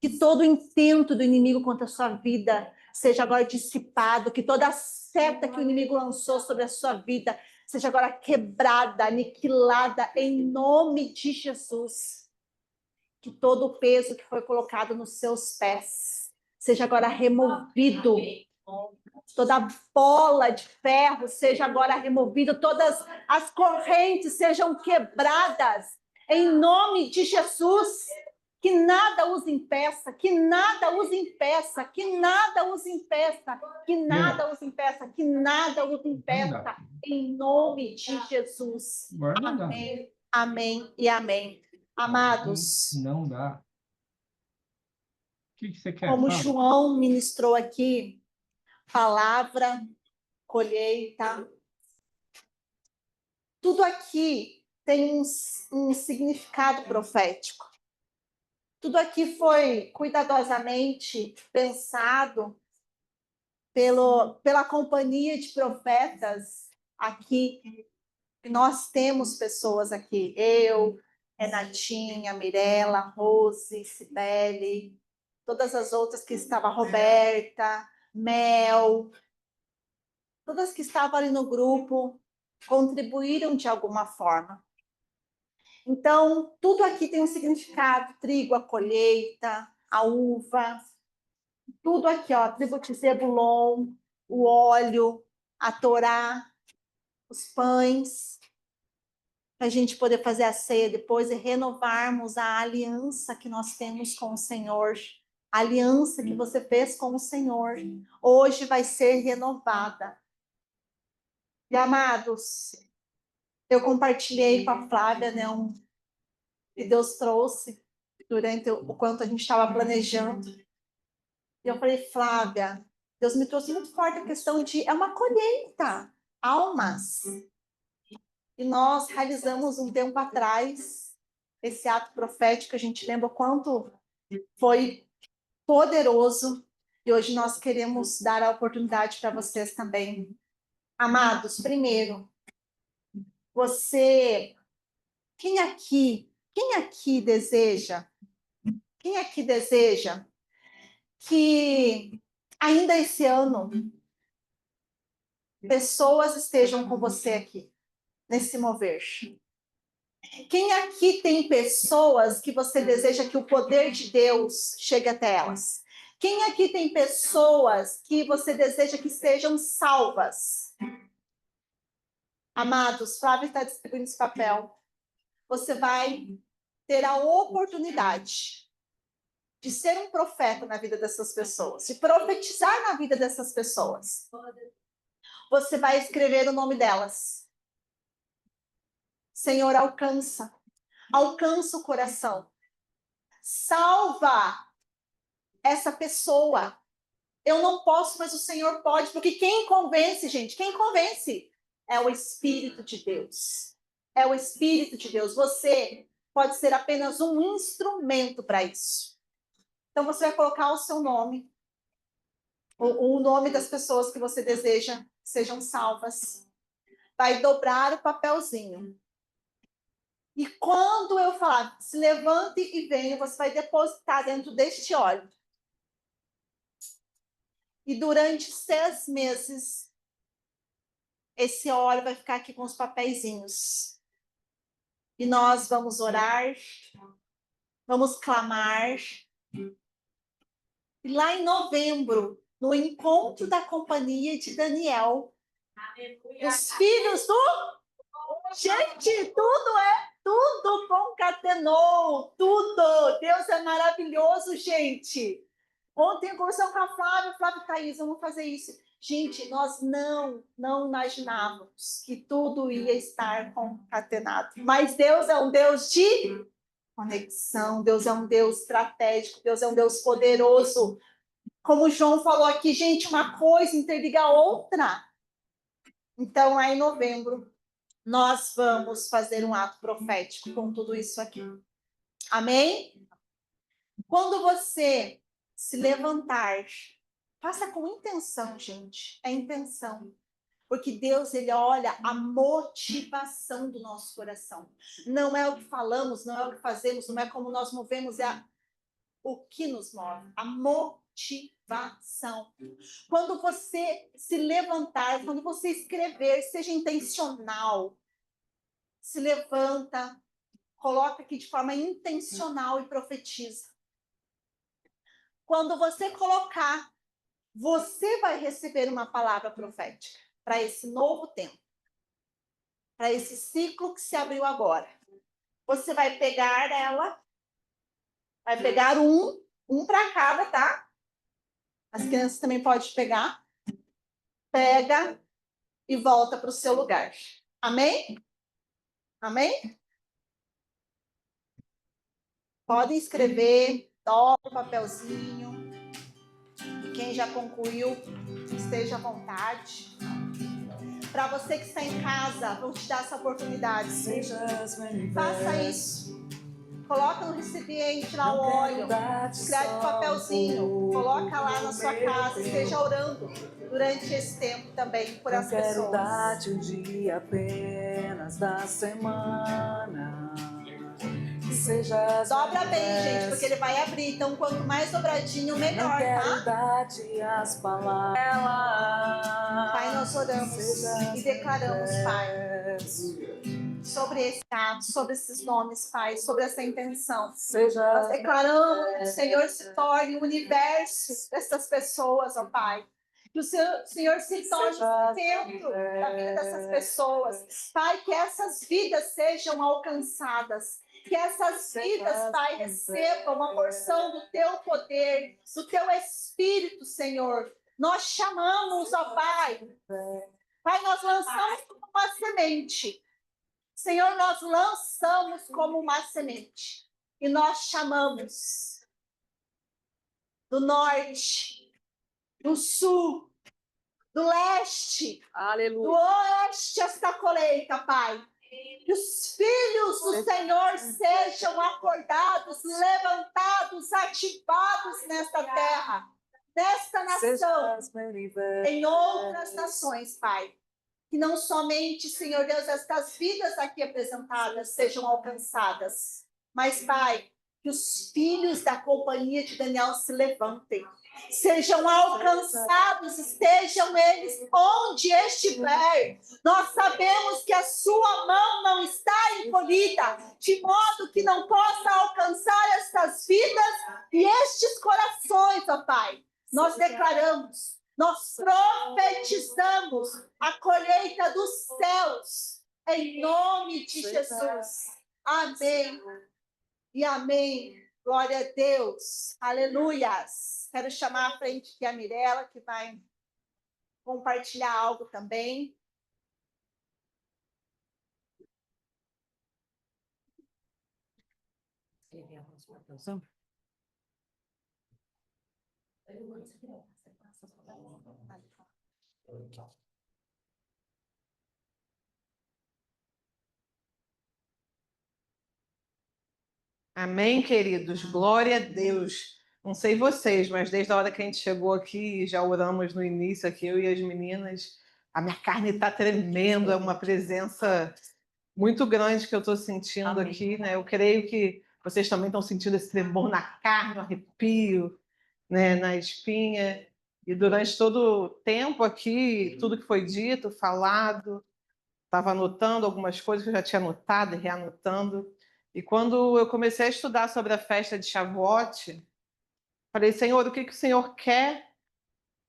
Que todo o intento do inimigo contra a sua vida seja agora dissipado, que toda a seta que o inimigo lançou sobre a sua vida seja agora quebrada, aniquilada em nome de Jesus. Que todo o peso que foi colocado nos seus pés seja agora removido. Toda bola de ferro seja agora removida, todas as correntes sejam quebradas em nome de Jesus. Que nada os impeça, que nada os impeça, que nada os impeça, que nada os impeça, que nada os impeça, em nome de Jesus. Amém, amém e amém. Amados, Não dá. O que você quer? como João ministrou aqui, palavra, colheita, tudo aqui tem um significado profético. Tudo aqui foi cuidadosamente pensado pela companhia de profetas aqui. Nós temos pessoas aqui, eu, Renatinha, Mirella, Rose, Cibele, todas as outras que estavam, Roberta, Mel, todas que estavam ali no grupo, contribuíram de alguma forma. Então, tudo aqui tem um significado: trigo, a colheita, a uva, tudo aqui, ó, tribo de Zebulon, o óleo, a Torá, os pães, para a gente poder fazer a ceia depois e renovarmos a aliança que nós temos com o Senhor. A aliança que você fez com o Senhor, hoje vai ser renovada. E, amados, eu compartilhei com a Flávia, né, que Deus trouxe durante o quanto a gente estava planejando. E eu falei, Flávia, Deus me trouxe muito forte a questão de, é uma colheita, almas. E nós realizamos um tempo atrás esse ato profético, a gente lembra o quanto foi poderoso, e hoje nós queremos dar a oportunidade para vocês também. Amados, primeiro, quem aqui deseja que ainda esse ano pessoas estejam com você aqui, nesse mover? Quem aqui tem pessoas que você deseja que o poder de Deus chegue até elas? Quem aqui tem pessoas que você deseja que sejam salvas? Amados, Flávia está distribuindo esse papel. Você vai ter a oportunidade de ser um profeta na vida dessas pessoas, de profetizar na vida dessas pessoas. Você vai escrever o nome delas. Senhor, alcança o coração. Salva essa pessoa. Eu não posso, mas o Senhor pode, porque quem convence, gente, quem convence é o Espírito de Deus. É o Espírito de Deus. Você pode ser apenas um instrumento para isso. Então você vai colocar o seu nome, o nome das pessoas que você deseja que sejam salvas. Vai dobrar o papelzinho. E quando eu falar, se levante e venha, você vai depositar dentro deste óleo. E durante 6 meses, esse óleo vai ficar aqui com os papeizinhos. E nós vamos orar, vamos clamar. E lá em novembro, no encontro da companhia de Daniel, os filhos do... Gente, tudo concatenou, tudo. Deus é maravilhoso, gente. Ontem eu conversei com a Flávia, Thaís, vamos fazer isso. Gente, nós não imaginávamos que tudo ia estar concatenado. Mas Deus é um Deus de conexão, Deus é um Deus estratégico, Deus é um Deus poderoso. Como o João falou aqui, gente, uma coisa interliga a outra. Então, aí em novembro, nós vamos fazer um ato profético com tudo isso aqui. Amém? Quando você se levantar, faça com intenção, gente. É intenção. Porque Deus, ele olha a motivação do nosso coração. Não é o que falamos, não é o que fazemos, não é como nós movemos, é o que nos move. A motivação. Quando você se levantar, quando você escrever, seja intencional. Se levanta, coloca aqui de forma intencional e profetiza. Quando você colocar, você vai receber uma palavra profética para esse novo tempo, para esse ciclo que se abriu agora. Você vai pegar ela, vai pegar um para cada, tá? As crianças também podem pegar. Pega e volta para o seu lugar. Amém? Amém? Podem escrever, dobra o papelzinho. Quem já concluiu, esteja à vontade. Para você que está em casa, vou te dar essa oportunidade. Faça isso. Coloca no recipiente lá o óleo, escreve um papelzinho, coloca lá na sua casa, esteja orando durante esse tempo também por as pessoas. Quero dar-te um dia apenas da semana. Dobra bem, gente, porque ele vai abrir. Então, quanto mais dobradinho, melhor, tá? Dar-te as palavras. Pai, nós oramos e declaramos, Pai, sobre esse ato, sobre esses nomes, Pai, sobre essa intenção. Nós declaramos que o Senhor se torne o universo dessas pessoas, ó Pai. Que o Senhor se torne o centro da vida dessas pessoas. Pai, que essas vidas sejam alcançadas. Que essas vidas, Pai, recebam uma porção do Teu poder, do Teu Espírito, Senhor. Nós chamamos, ó Pai. Pai, nós lançamos como uma semente. Senhor, nós lançamos como uma semente. E nós chamamos do norte, do sul, do leste, do oeste esta colheita, Pai. Que os filhos do Senhor sejam acordados, levantados, ativados nesta terra, nesta nação, em outras nações, Pai. Que não somente, Senhor Deus, estas vidas aqui apresentadas sejam alcançadas, mas, Pai, que os filhos da companhia de Daniel se levantem, sejam alcançados, estejam eles onde estiver. Nós sabemos que a sua mão não está encolhida, de modo que não possa alcançar estas vidas e estes corações, ó Pai. Nós declaramos, nós profetizamos a colheita dos céus, em nome de Jesus. Amém e amém. Glória a Deus. Aleluias. Quero chamar à frente aqui a Mirela, que vai compartilhar algo também. Amém, queridos. Glória a Deus. Não sei vocês, mas desde a hora que a gente chegou aqui, já oramos no início aqui, eu e as meninas, a minha carne está tremendo, é uma presença muito grande que eu estou sentindo aqui, né? Eu creio que vocês também estão sentindo esse tremor na carne, no arrepio, né? Na espinha. E durante todo o tempo aqui, tudo que foi dito, falado, estava anotando algumas coisas que eu já tinha anotado e reanotando. E quando eu comecei a estudar sobre a festa de Shavuot, falei, Senhor, o que o Senhor quer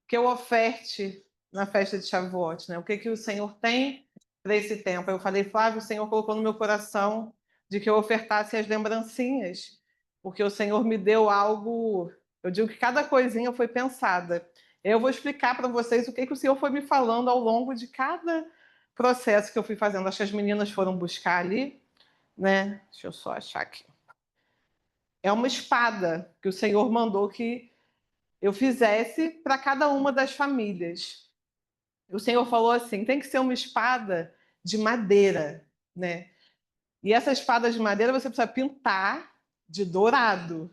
que eu oferte na festa de Shavuot? Né? O que o Senhor tem para esse tempo? Eu falei, Flávio, o Senhor colocou no meu coração de que eu ofertasse as lembrancinhas, porque o Senhor me deu algo, eu digo que cada coisinha foi pensada. Eu vou explicar para vocês o que o Senhor foi me falando ao longo de cada processo que eu fui fazendo. Acho que as meninas foram buscar ali, né? Deixa eu só achar aqui. É uma espada que o Senhor mandou que eu fizesse para cada uma das famílias. O Senhor falou assim, tem que ser uma espada de madeira, né? E essa espada de madeira você precisa pintar de dourado.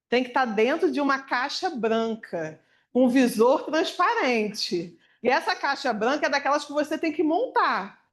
Tem que estar dentro de uma caixa branca, com um visor transparente. E essa caixa branca é daquelas que você tem que montar.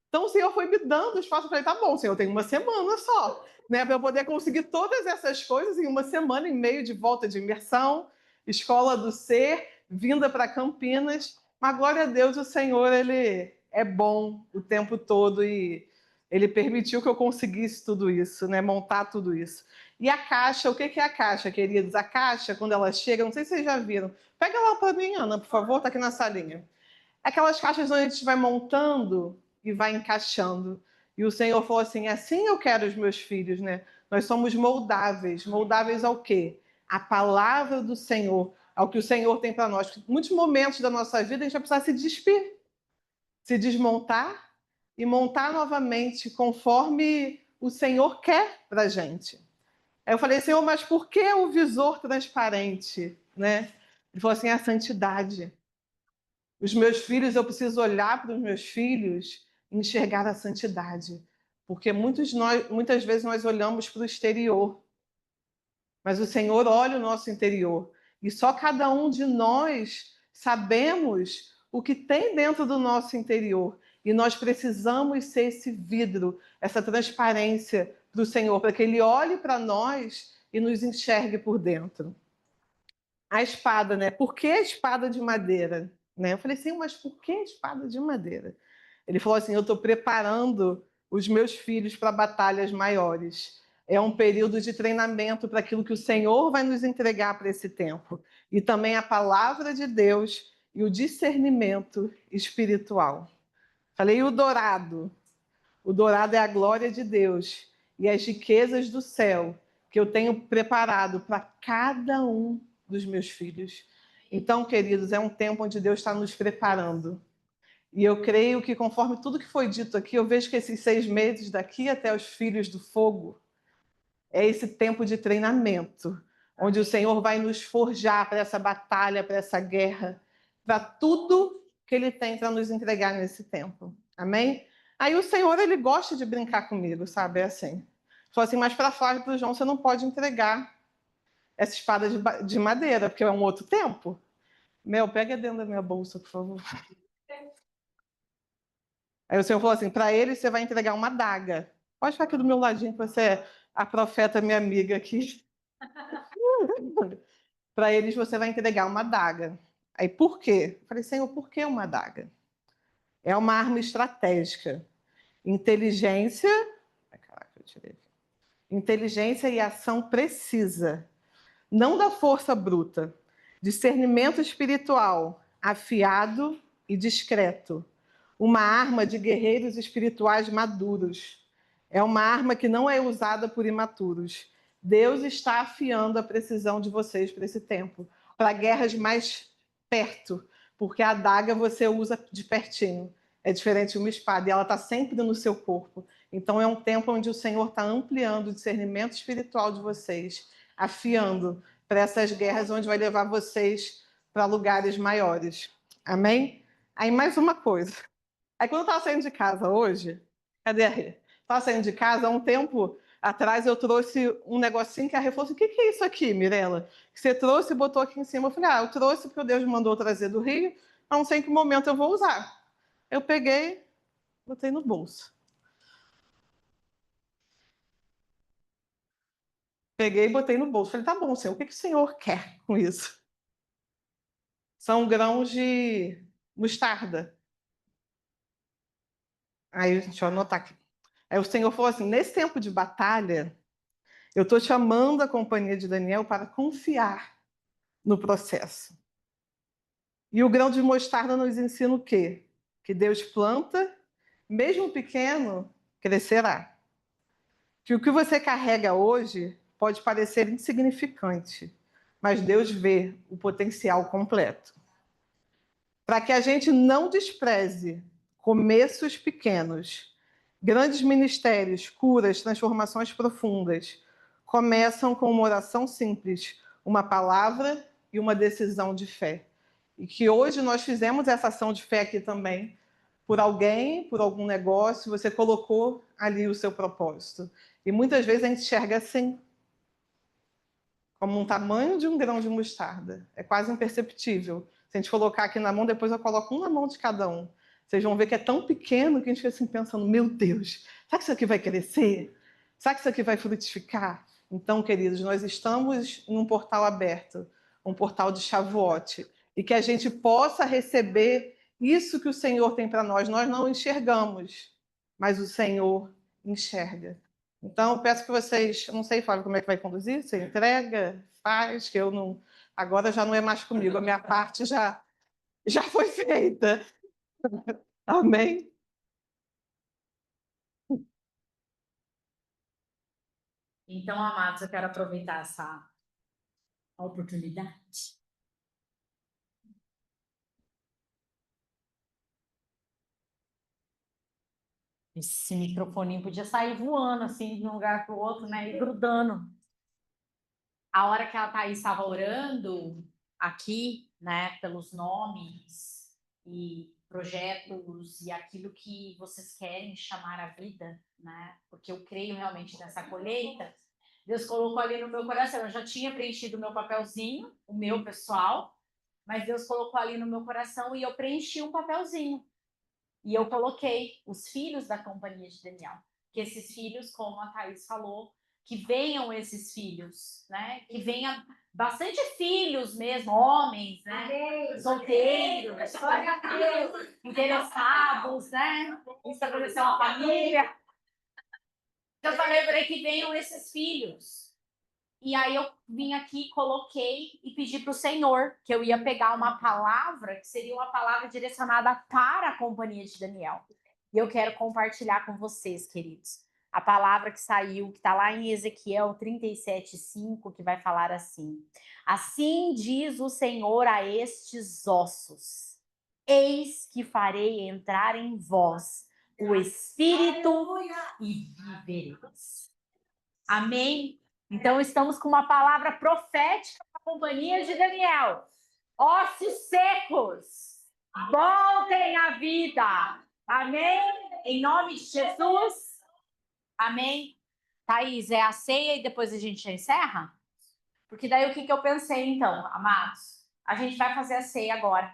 Então o Senhor foi me dando espaço. Eu falei, tá bom, Senhor, eu tenho uma semana só, né, para eu poder conseguir todas essas coisas em uma semana e meio de volta de imersão, escola do ser, vinda para Campinas. Mas, glória a Deus, o Senhor, Ele é bom o tempo todo e Ele permitiu que eu conseguisse tudo isso, né, montar tudo isso. E a caixa, o que é a caixa, queridos? A caixa, quando ela chega, não sei se vocês já viram. Pega lá para mim, Ana, por favor, está aqui na salinha. Aquelas caixas onde a gente vai montando e vai encaixando. E o Senhor falou assim, assim eu quero os meus filhos, né? Nós somos moldáveis. Moldáveis ao quê? A palavra do Senhor, ao que o Senhor tem para nós. Em muitos momentos da nossa vida a gente vai precisar se despir, se desmontar e montar novamente conforme o Senhor quer para a gente. Aí eu falei, Senhor, mas por que o visor transparente, né? Ele falou assim, a santidade. Os meus filhos, eu preciso olhar para os meus filhos e enxergar a santidade. Porque muitas vezes nós olhamos para o exterior, mas o Senhor olha o nosso interior. E só cada um de nós sabemos o que tem dentro do nosso interior. E nós precisamos ser esse vidro, essa transparência para o Senhor, para que Ele olhe para nós e nos enxergue por dentro. A espada, né? Por que a espada de madeira? Né? Eu falei assim, mas por que a espada de madeira? Ele falou assim, eu estou preparando os meus filhos para batalhas maiores. É um período de treinamento para aquilo que o Senhor vai nos entregar para esse tempo. E também a palavra de Deus e o discernimento espiritual. Falei, e o dourado? O dourado é a glória de Deus e as riquezas do céu que eu tenho preparado para cada um dos meus filhos. Então, queridos, é um tempo onde Deus está nos preparando. E eu creio que, conforme tudo que foi dito aqui, eu vejo que esses 6 meses daqui até os Filhos do Fogo é esse tempo de treinamento, onde o Senhor vai nos forjar para essa batalha, para essa guerra, para tudo que Ele tem para nos entregar nesse tempo. Amém? Aí o Senhor, Ele gosta de brincar comigo, sabe? É assim. Falou assim, mas para Flávio e para o João, você não pode entregar essa espada de madeira, porque é um outro tempo. Mel, pega dentro da minha bolsa, por favor. Aí o Senhor falou assim, para eles você vai entregar uma adaga. Pode ficar aqui do meu ladinho, que você é a profeta, minha amiga aqui. Para eles você vai entregar uma adaga. Aí por quê? Eu falei, Senhor, por que uma adaga? É uma arma estratégica. Inteligência... Caraca, eu tirei aqui. Inteligência e ação precisa. Não da força bruta. Discernimento espiritual, afiado e discreto. Uma arma de guerreiros espirituais maduros. É uma arma que não é usada por imaturos. Deus está afiando a precisão de vocês para esse tempo, para guerras mais perto, porque a adaga você usa de pertinho. É diferente de uma espada, e ela está sempre no seu corpo. Então é um tempo onde o Senhor está ampliando o discernimento espiritual de vocês, afiando para essas guerras onde vai levar vocês para lugares maiores. Amém? Aí mais uma coisa. Aí quando eu estava saindo de casa hoje, cadê a Rê? Estava saindo de casa, há um tempo atrás eu trouxe um negocinho que a Rê falou assim, o que é isso aqui, Mirella? Que você trouxe e botou aqui em cima. Eu falei, eu trouxe porque Deus me mandou trazer do Rio, não sei em que momento eu vou usar. Eu peguei, botei no bolso. Peguei e botei no bolso. Falei, tá bom, Senhor, o que o Senhor quer com isso? São grãos de mostarda. Aí, deixa eu anotar aqui. Aí o Senhor falou assim, nesse tempo de batalha, eu estou chamando a companhia de Daniel para confiar no processo. E o grão de mostarda nos ensina o quê? Que Deus planta, mesmo pequeno, crescerá. Que o que você carrega hoje pode parecer insignificante, mas Deus vê o potencial completo. Para que a gente não despreze começos pequenos, grandes ministérios, curas, transformações profundas, começam com uma oração simples, uma palavra e uma decisão de fé. E que hoje nós fizemos essa ação de fé aqui também, por alguém, por algum negócio, você colocou ali o seu propósito. E muitas vezes a gente enxerga assim, como um tamanho de um grão de mostarda. É quase imperceptível. Se a gente colocar aqui na mão, depois eu coloco um na mão de cada um. Vocês vão ver que é tão pequeno que a gente fica assim pensando, meu Deus, será que isso aqui vai crescer? Será que isso aqui vai frutificar? Então, queridos, nós estamos em um portal aberto, um portal de Shavuot, e que a gente possa receber isso que o Senhor tem para nós. Nós não enxergamos, mas o Senhor enxerga. Então, eu peço que vocês, eu não sei, Flávio, como é que vai conduzir, você entrega, faz, que eu não... Agora já não é mais comigo, a minha parte já foi feita. Amém? Então, amados, eu quero aproveitar essa oportunidade. Esse microfone podia sair voando assim de um lugar para o outro, né? E grudando. A hora que a Thaís estava orando aqui, né? Pelos nomes, e projetos e aquilo que vocês querem chamar a vida, né? Porque eu creio realmente nessa colheita. Deus colocou ali no meu coração. Eu já tinha preenchido o meu papelzinho, o meu pessoal, mas Deus colocou ali no meu coração e eu preenchi um papelzinho. E eu coloquei os filhos da companhia de Daniel. Que esses filhos, como a Thaís falou, que venham esses filhos, né? Que venha bastante filhos mesmo, homens, né? Solteiros, interessados, né? Em estabelecer uma família. Então, eu falei para ele que venham esses filhos. E aí eu vim aqui, coloquei e pedi para o Senhor que eu ia pegar uma palavra que seria uma palavra direcionada para a companhia de Daniel. E eu quero compartilhar com vocês, queridos. A palavra que saiu, que está lá em Ezequiel 37:5, que vai falar assim: Assim diz o Senhor a estes ossos: Eis que farei entrar em vós o Espírito e vivereis. Amém? Então, estamos com uma palavra profética para a companhia de Daniel. Ossos secos, voltem à vida. Amém? Em nome de Jesus. Amém? Thaís, é a ceia e depois a gente encerra? Porque daí o que eu pensei, então, amados? A gente vai fazer a ceia agora.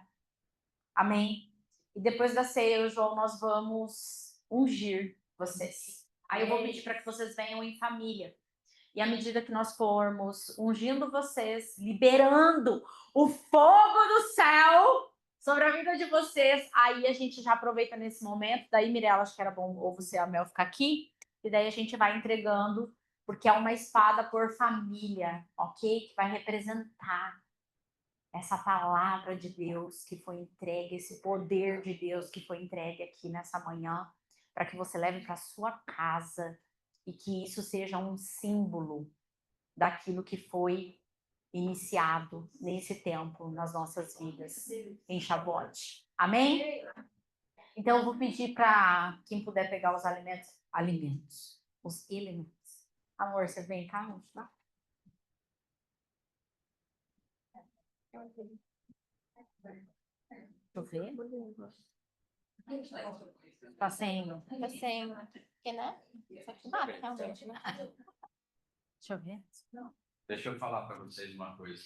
Amém? E depois da ceia, João, nós vamos ungir vocês. Aí eu vou pedir para que vocês venham em família. E à medida que nós formos ungindo vocês, liberando o fogo do céu sobre a vida de vocês, aí a gente já aproveita nesse momento. Daí, Mirella, acho que era bom ou você, a Mel, ficar aqui. E daí a gente vai entregando, porque é uma espada por família, ok? Que vai representar essa palavra de Deus que foi entregue, esse poder de Deus que foi entregue aqui nessa manhã, para que você leve para sua casa e que isso seja um símbolo daquilo que foi iniciado nesse tempo nas nossas vidas em Shavuot. Amém? Então eu vou pedir para quem puder pegar os os elementos. Amor, você vem cá, tá? Deixa eu ver. Tá sem. Tá sem. Porque, né? Isso aqui bate, realmente, né? Deixa eu ver. Deixa eu falar para vocês uma coisa.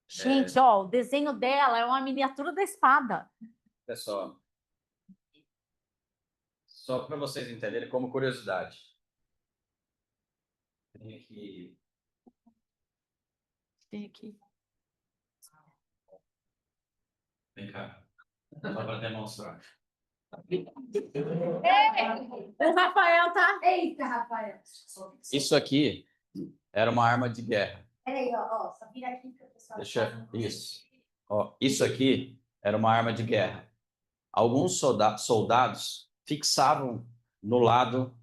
Gente, ó, o desenho dela é uma miniatura da espada. Pessoal, só para vocês entenderem como curiosidade. Tem aqui. Tem aqui. Vem cá. Só para demonstrar. O Rafael tá. Eita, Rafael. Isso aqui era uma arma de guerra. Peraí, ó, só vira aqui para o pessoal. Isso. Ó, isso aqui era uma arma de guerra. Alguns soldados fixavam no lado,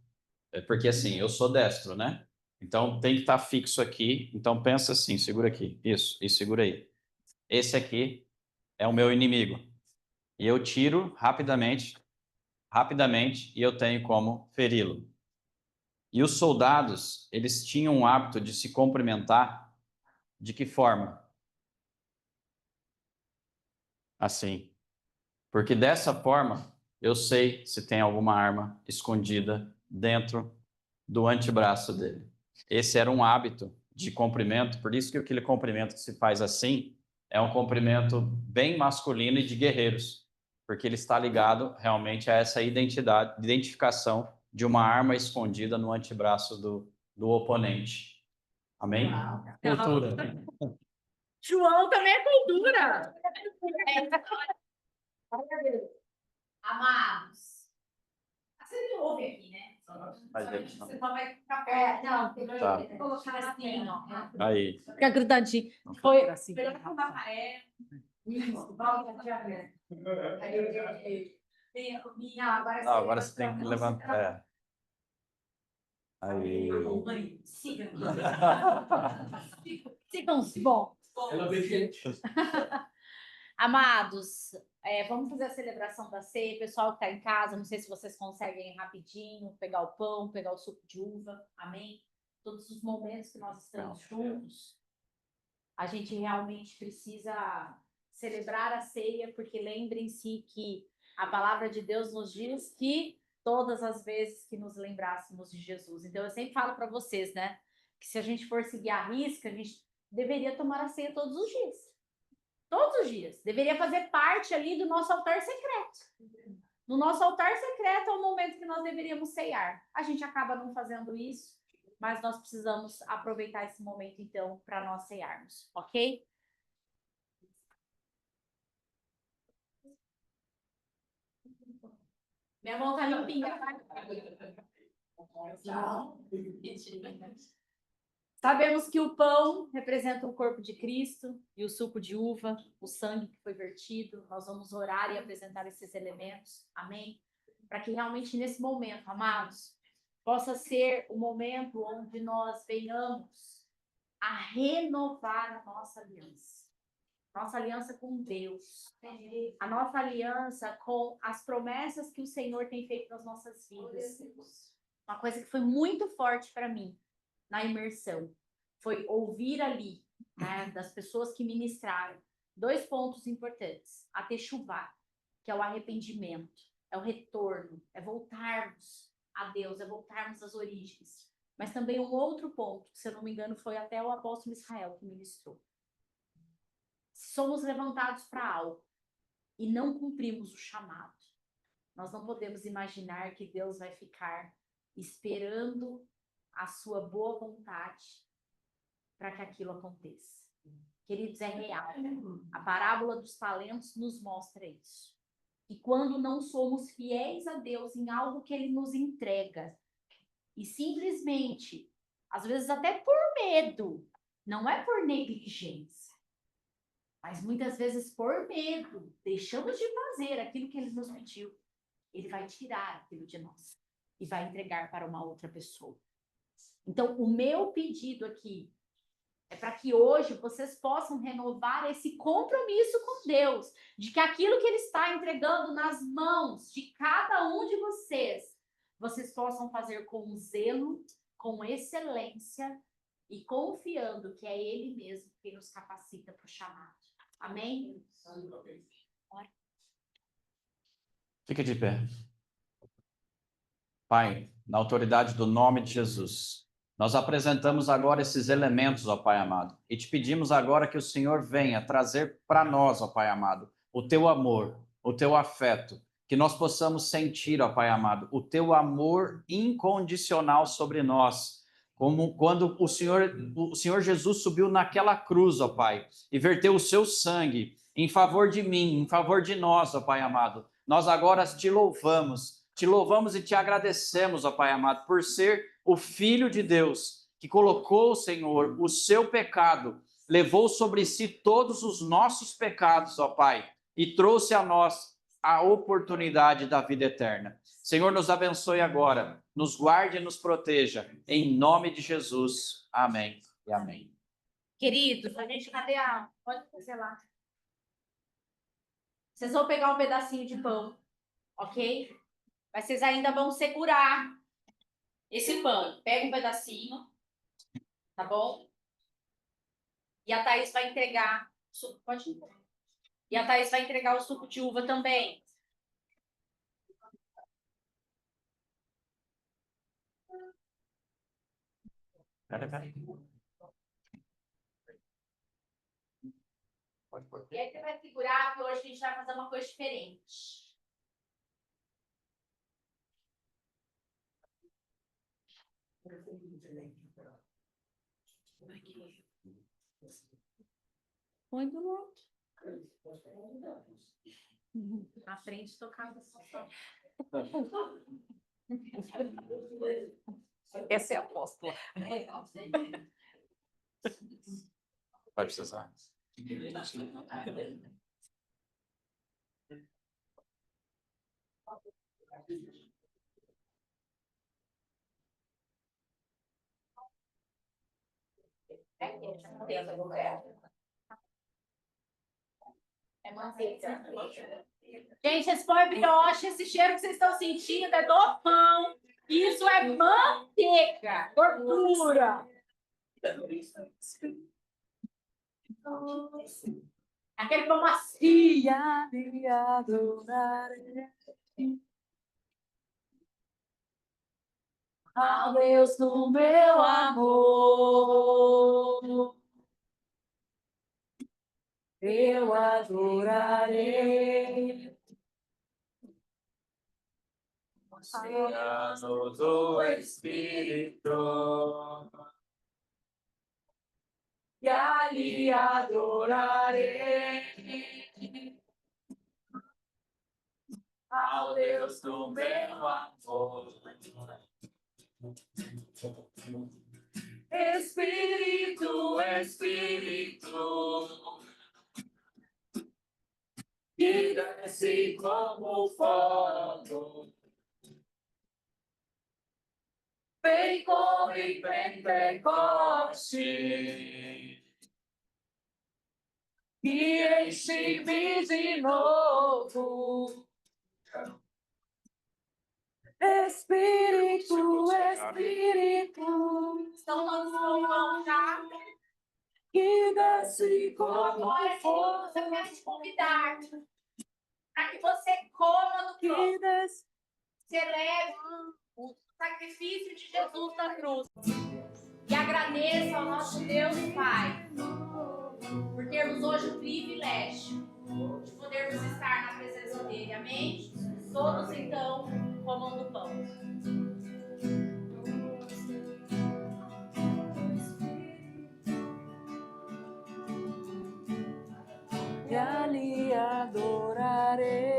porque assim, eu sou destro, né? Então tem que estar fixo aqui. Então pensa assim, segura aqui. Isso, e segura aí. Esse aqui é o meu inimigo. E eu tiro rapidamente, e eu tenho como feri-lo. E os soldados, eles tinham o hábito de se cumprimentar de que forma? Assim. Porque dessa forma, eu sei se tem alguma arma escondida dentro do antebraço dele. Esse era um hábito de cumprimento, por isso que aquele cumprimento que se faz assim é um cumprimento bem masculino e de guerreiros, porque ele está ligado realmente a essa identificação de uma arma escondida no antebraço do oponente. Amém? Cultura. João também é cultura. Amados, você me ouve aqui, né? Você só vai ficar perto. Não, tem Tá. que colocar assim, ó. Aí. Fica grudadinho. Foi assim. melhor que o Rafael. Isso, volta aqui a ver. Venha comigo. Não, agora você tem que levantar. É. Aí. Siga. Sigam os bons. Amados, vamos fazer a celebração da ceia. Pessoal que está em casa, não sei se vocês conseguem rapidinho pegar o pão, pegar o suco de uva. Amém? Todos os momentos que nós estamos juntos, a gente realmente precisa celebrar a ceia, porque lembrem-se que a palavra de Deus nos diz que todas as vezes que nos lembrássemos de Jesus. Então, eu sempre falo para vocês, né? Que se a gente for seguir a risca, a gente deveria tomar a ceia todos os dias. Todos os dias. Deveria fazer parte ali do nosso altar secreto. No nosso altar secreto é o momento que nós deveríamos ceiar. A gente acaba não fazendo isso, mas nós precisamos aproveitar esse momento, então, para nós ceiarmos, ok? Minha mão tá limpinha, tá? Sabemos que o pão representa o corpo de Cristo e o suco de uva, o sangue que foi vertido. Nós vamos orar e apresentar esses elementos, amém? Para que realmente nesse momento, amados, possa ser o momento onde nós venhamos a renovar a nossa aliança com Deus, a nossa aliança com as promessas que o Senhor tem feito nas nossas vidas. Uma coisa que foi muito forte para mim na imersão foi ouvir ali, né, das pessoas que ministraram, 2 pontos importantes: a techuvá, que é o arrependimento, é o retorno, é voltarmos a Deus, é voltarmos às origens. Mas também um outro ponto, que se eu não me engano foi até o apóstolo Israel que ministrou. Somos levantados para algo e não cumprimos o chamado. Nós não podemos imaginar que Deus vai ficar esperando a sua boa vontade para que aquilo aconteça. Queridos, é real. A parábola dos talentos nos mostra isso. E quando não somos fiéis a Deus em algo que Ele nos entrega, e simplesmente, às vezes até por medo, não é por negligência, mas muitas vezes por medo, deixamos de fazer aquilo que Ele nos pediu, Ele vai tirar aquilo de nós e vai entregar para uma outra pessoa. Então, o meu pedido aqui é para que hoje vocês possam renovar esse compromisso com Deus, de que aquilo que Ele está entregando nas mãos de cada um de vocês possam fazer com zelo, com excelência e confiando que é Ele mesmo que nos capacita para o chamado. Amém? Fica de pé. Pai, na autoridade do nome de Jesus, nós apresentamos agora esses elementos, ó Pai amado, e te pedimos agora que o Senhor venha trazer para nós, ó Pai amado, o teu amor, o teu afeto, que nós possamos sentir, ó Pai amado, o teu amor incondicional sobre nós, como quando o Senhor Jesus subiu naquela cruz, ó Pai, e verteu o seu sangue em favor de mim, em favor de nós, ó Pai amado. Nós agora te louvamos e te agradecemos, ó Pai amado, por ser o Filho de Deus, que colocou, Senhor, o seu pecado, levou sobre si todos os nossos pecados, ó Pai, e trouxe a nós a oportunidade da vida eterna. Senhor, nos abençoe agora, nos guarde e nos proteja, em nome de Jesus. Amém e amém. Queridos, a gente, cadê a... Pode fazer lá. Vocês vão pegar um pedacinho de pão, ok? Mas vocês ainda vão segurar esse pão. Pega um pedacinho, tá bom? E a Thaís vai entregar... Pode ir. E a Thaís vai entregar o suco de uva também. Peraí. E aí você vai segurar, porque hoje a gente vai fazer uma coisa diferente. Põe do outro. Na frente tocava só. Essa é a apóstola. Vai precisar. É manteiga. Gente, esse pão é brioche, esse cheiro que vocês estão sentindo é do pão. Isso é manteiga, gordura. Aquele pão macio. E ali adorarei ao Deus do meu amor. Eu adorarei. Oceano do Espírito, E ali adorarei ao Deus do meu amor. Espírito, Espírito, que desce como fogo, vem como em Pentecoste, e enche-me de novo. Espírito, Espírito, Estão todos com o pão já? que desce como Agora, fogo, queridos, eu quero te convidar para que você coma do pão. que desce. Celebre o sacrifício de Jesus na cruz. E agradeça ao nosso Deus Pai por termos hoje o privilégio de podermos estar na presença dele. Amém? Todos então comam do pão. E ali adorarei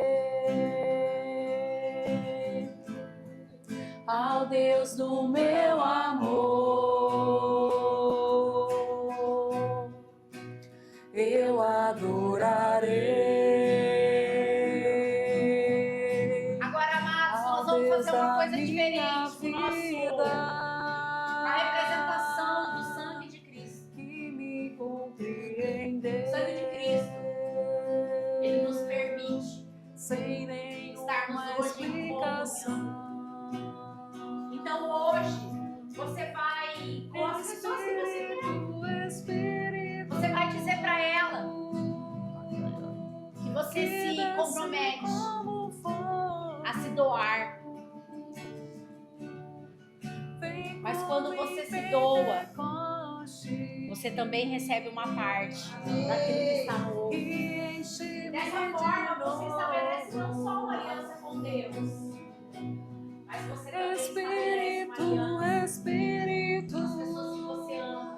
ao Deus do meu amor. Eu adorarei. Agora, amados, nós ao vamos Deus fazer uma da coisa minha diferente no nosso vida, a representação do sangue de Cristo. que me compreendeu. O sangue de Cristo, ele nos permite sem nenhuma estarmos hoje em explicação. Então hoje você vai com as pessoas que você quer. Você vai dizer para ela que você se compromete a se doar. Mas quando você se doa, você também recebe uma parte daquilo que está no outro. Dessa forma, você estabelece não só uma aliança com Deus, mas você também estabelece uma aliança com as pessoas que você ama.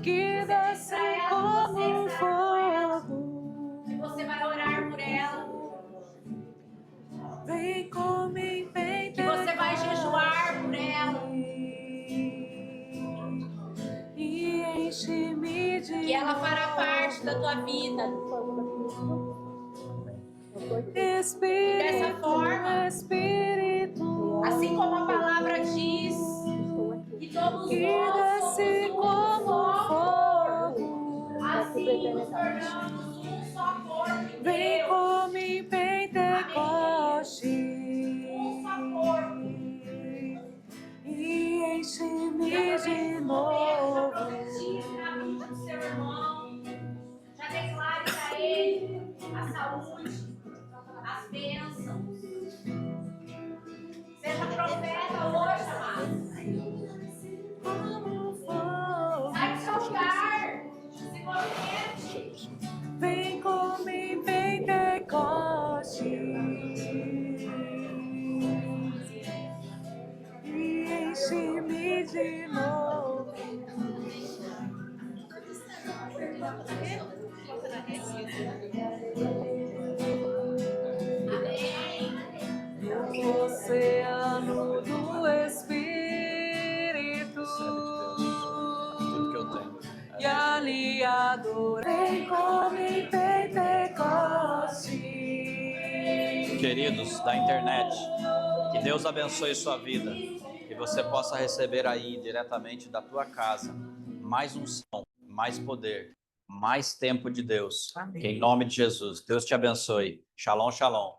Que desce como fogo, E você vai orar por ela. vem como em Que você vai jejuar por ela. e enche-me de Que ela fará parte da tua vida. Espírito, Dessa forma, Espírito, assim como a palavra diz, que todos que nós desce somos um como só corpo. fogo, Assim nos tornamos um só corpo vem inteiro. como em Pentecoste Um só corpo. e enche-me E de aproveite esse momento, já novo. profetize na vida do seu irmão. Já declare para ele a saúde, as bênçãos. Seja profeta hoje, amado. Sai do seu lugar. Se movimente. Vem como em Pentecoste e enche-me de novo. No oceano do Espírito, Tudo que eu tenho. e ali adorei como em Pentecoste. Queridos da internet, que Deus abençoe sua vida, que você possa receber aí diretamente da tua casa mais unção, mais poder, mais tempo de Deus. Amém. Que em nome de Jesus, Deus te abençoe. Shalom, shalom.